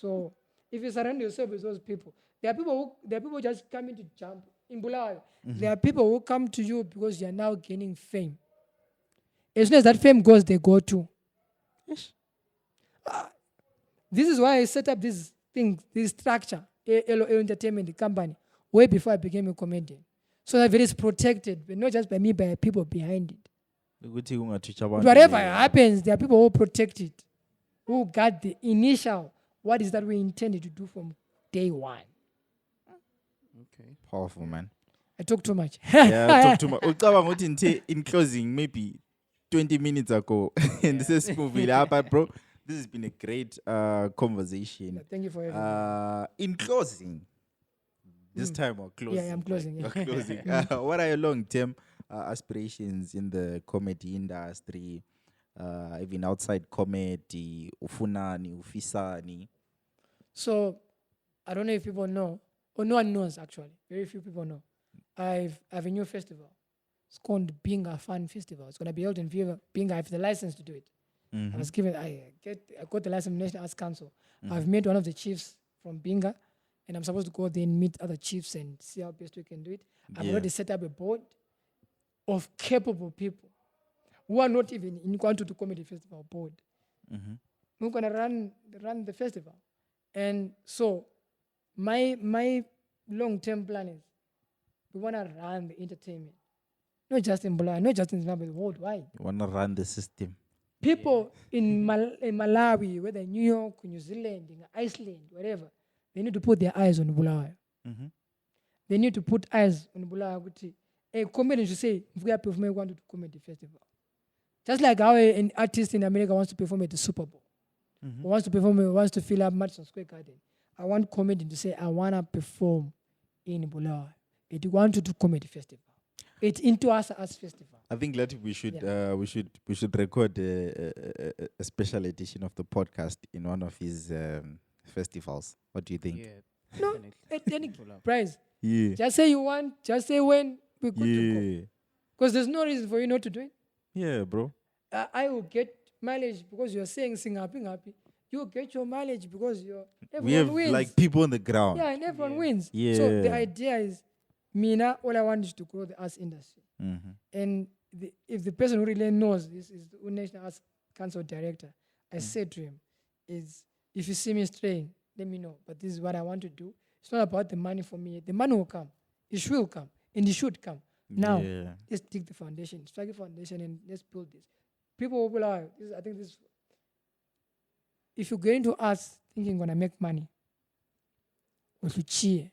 So if you surround yourself with those people, there are people who just come in to jump in Bulawayo. There are people who come to you because you are now gaining fame. As soon as that fame goes, they go too. Yes. This is why I set up this thing, this structure, LO Entertainment, the company, way before I became a comedian. So that it is protected, but not just by me, by people behind it. Whatever happens, there are people who protect it, who got the initial, what is that we intended to do from day one. Okay. Powerful, man. I talk too much. I talk too much. In closing, maybe 20 minutes ago, and this is movie, but bro, this has been a great conversation. Thank you for having me. In closing, this time we're closing. Yeah, I'm closing. We're closing. What are your long-term aspirations in the comedy industry, even outside comedy, ufunani, ufisani? So, I don't know if people know, or no one knows actually. Very few people know. I have a new festival. It's called Being a Fun Festival. It's going to be held in Binga. I have the license to do it. I was given, I got the license from National Arts Council. I've met one of the chiefs from Binga, and I'm supposed to go there and meet other chiefs and see how best we can do it. I've already set up a board of capable people who are not even in Kwantu Comedy Festival board. We're going to run the festival. And so my long-term plan is we want to run the entertainment. Not just in Bulawayo, not just in Zimbabwe, worldwide. You want to run the system. People in Malawi, whether in New York, New Zealand, in Iceland, wherever, they need to put their eyes on Bulawayo. They need to put eyes on Bulawayo. A comedian should say, if we are performing, we want to comedy festival. Just like how an artist in America wants to perform at the Super Bowl. Wants to fill up Madison Square Garden. I want comedian to say, I want to perform in Bulawayo. It want to do comedy festival. It's into us as festival. I think that we should record a special edition of the podcast in one of his festivals. What do you think? Yeah. No, at any price. Yeah. Just say you want. Just say when we're good to go. Because there's no reason for you not to do it. Yeah, bro. I will get mileage because you're saying sing happy. You get your mileage because everyone wins. Like people on the ground. Yeah, and everyone wins. Yeah. So the idea is, Mina, all I want is to grow the arts industry. And if the person who really knows this is the National Arts Council director, I said to him, is if you see me straying, let me know. But this is what I want to do. It's not about the money for me. The money will come. It will come. And it should come. Now, let's dig the foundation, strike the foundation, and let's build this. People will are, I think this, if you get into arts thinking you're going to make money, or to cheer,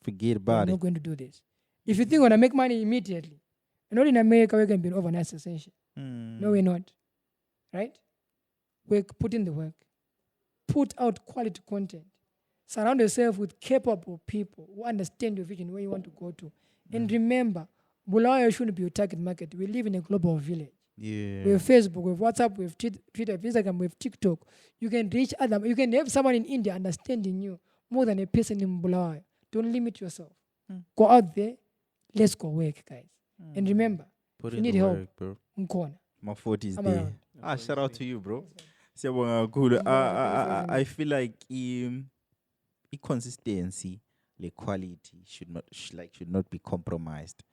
forget about it. You're not going to do this. If you think you're going to make money immediately, and not in America, we can be an overnight sensation. No, we're not. Right? Put in the work. Put out quality content. Surround yourself with capable people who understand your vision, where you want to go to. And remember, Bulawayo shouldn't be your target market. We live in a global village. Yeah. We have Facebook, we have WhatsApp, we have Twitter, we have Instagram, we have TikTok. You can reach other. You can have someone in India understanding you more than a person in Bulawayo. Don't limit yourself. Go out there. Let's go work, guys. And remember, if you need help, bro. Maforty is there. Shout out to you, bro. I feel like consistency, the quality should not be compromised.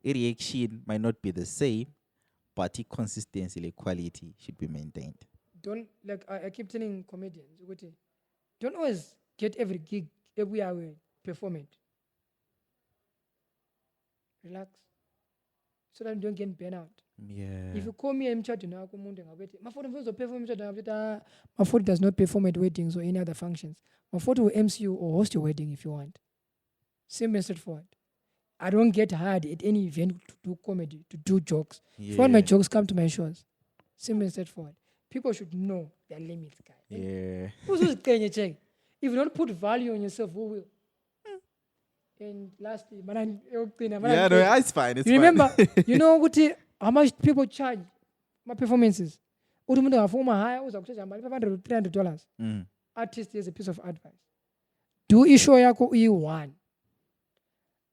A reaction might not be the same, but consistency, the quality should be maintained. Don't I keep telling comedians, don't always get every gig every hour perform it. Relax, so that you don't get burnt out. Yeah. If you call me I'm chatting now, Maforty does not perform at weddings or any other functions. Maforty will MC you or host your wedding if you want. Same and straightforward. I don't get hired at any event to do comedy, to do jokes. If you want my jokes, come to my shows. Same and straightforward. People should know their limits, guys. Yeah. If you don't put value on yourself, who will? And lastly, it's fine. It's you remember, you know how much people charge my performances? $500 Artist is a piece of advice. Do issue yako E1.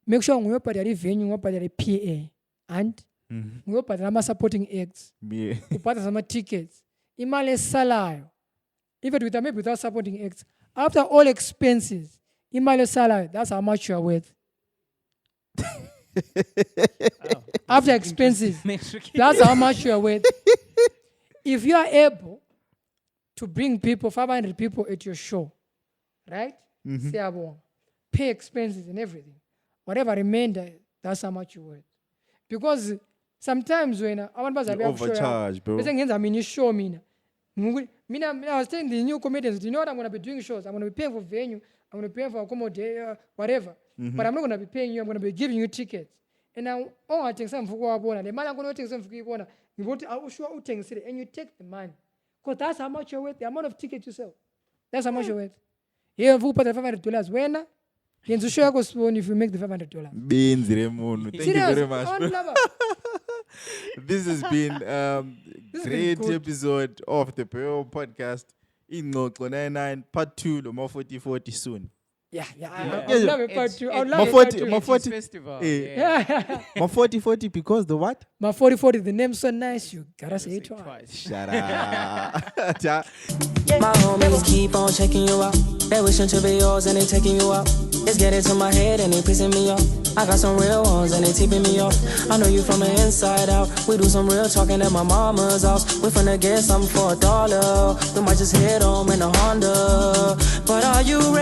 Make sure you pay venue, you pay PA, and you pay some supporting acts. You pay some tickets. Imale salario. Even without supporting acts, after all expenses, imale salario. That's how much you are worth. After expenses, that's how much you are worth. If you are able to bring 500 people at your show, right? Pay expenses and everything. Whatever remainder, that's how much you're worth. Because sometimes when I overcharge, bro. I was telling the new comedians, you know what I'm going to be doing shows? I'm going to be paying for venue. I'm going to be paying for accommodation, whatever. But I'm not going to be paying you. I'm going to be giving you tickets. And now, I take some for the man I'm going to take some for you. And you take the money. Because that's how much you're worth. The amount of tickets you sell. That's how much you're worth. Here, you put the $500. When? If you make the $500. Beans, Raymond. Thank you very much. This has been great episode of the ByoPodcast in 99 part 2, the Maforty 40 soon. Yeah. I would love a part two. I would love a Maforty, part two. Maforty. Festival. Yeah. Maforty 40 because the what? Maforty, the name's so nice, you gotta say it twice. Shut up. Ja. My homies keep on checking you out. They wishing to be yours and they taking you out. It's getting to my head and they pissing me off. I got some real ones and they tipping me off. I know you from the inside out. We do some real talking at my mama's house. We finna get something for $1. We might just hit home in a Honda. But are you ready?